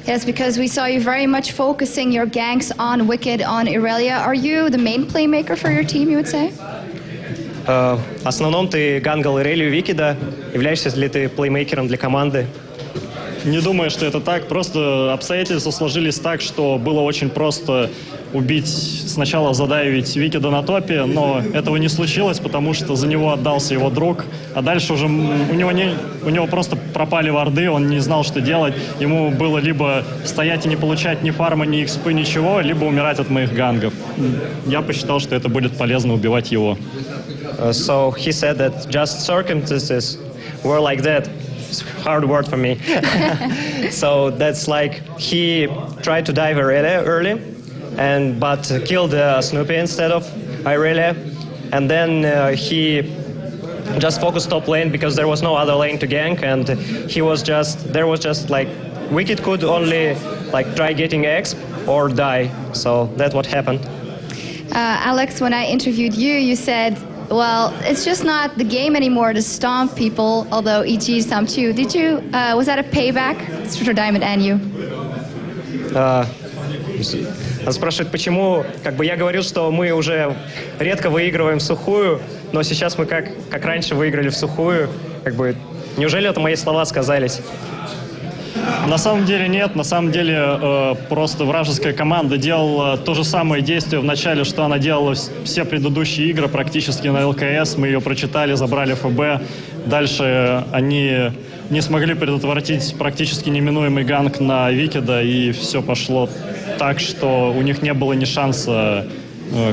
Speaker 13: Yes, because we saw you very much focusing your ganks on Wicked, on Irelia. Are you the main playmaker for your team, you would say?
Speaker 14: В основном ты гангал Ирелию Викида. Являешься ли ты плеймейкером для команды?
Speaker 15: Не думаю, что это так. Просто обстоятельства сложились так, что было очень просто убить, сначала задавить Викида на топе, но этого не случилось, потому что за него отдался его друг. А дальше уже у него просто пропали варды, он не знал, что делать. Ему было либо стоять и не получать ни фарма, ни экспы, ничего, либо умирать от моих гангов. Я посчитал, что это будет полезно убивать его.
Speaker 14: So he said that just circumstances were like that. It's a hard word for me. So that's like he tried to dive Irelia early, but killed Snoopy instead of Irelia, and then he just focused top lane because there was no other lane to gank, and there was just like Wicked could only like try getting exp or die. So that's what happened.
Speaker 13: Alex, when I interviewed you, you said, well, it's just not the game anymore to stomp people, although EG stomped you. Did you, was that a payback? It's for Diamond and you.
Speaker 14: Он спрашивает, почему, как бы я говорил, что мы уже редко выигрываем в сухую, но сейчас мы как раньше выиграли в сухую, как бы, неужели это мои слова сказались?
Speaker 15: На самом деле нет, на самом деле просто вражеская команда делала то же самое действие в начале, что она делала все предыдущие игры практически на ЛКС. Мы ее прочитали, забрали ФБ. Дальше они не смогли предотвратить практически неминуемый ганк на Викида, и все пошло так, что у них не было ни шанса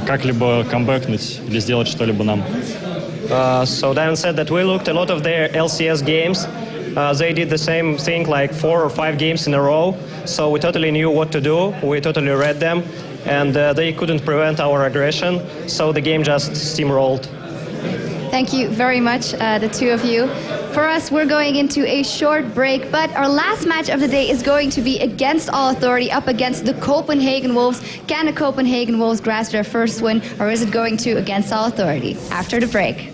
Speaker 15: как-либо камбэкнуть или сделать что-либо нам.
Speaker 14: So Diamond said that we looked a lot of their LCS games. They did the same thing like 4 or 5 games in a row, so we totally knew what to do, we totally read them, and they couldn't prevent our aggression, so the game just steamrolled.
Speaker 13: Thank you very much, the two of you. For us, we're going into a short break, but our last match of the day is going to be against All Authority, up against the Copenhagen Wolves. Can the Copenhagen Wolves grasp their first win, or is it going to against All Authority? After the break.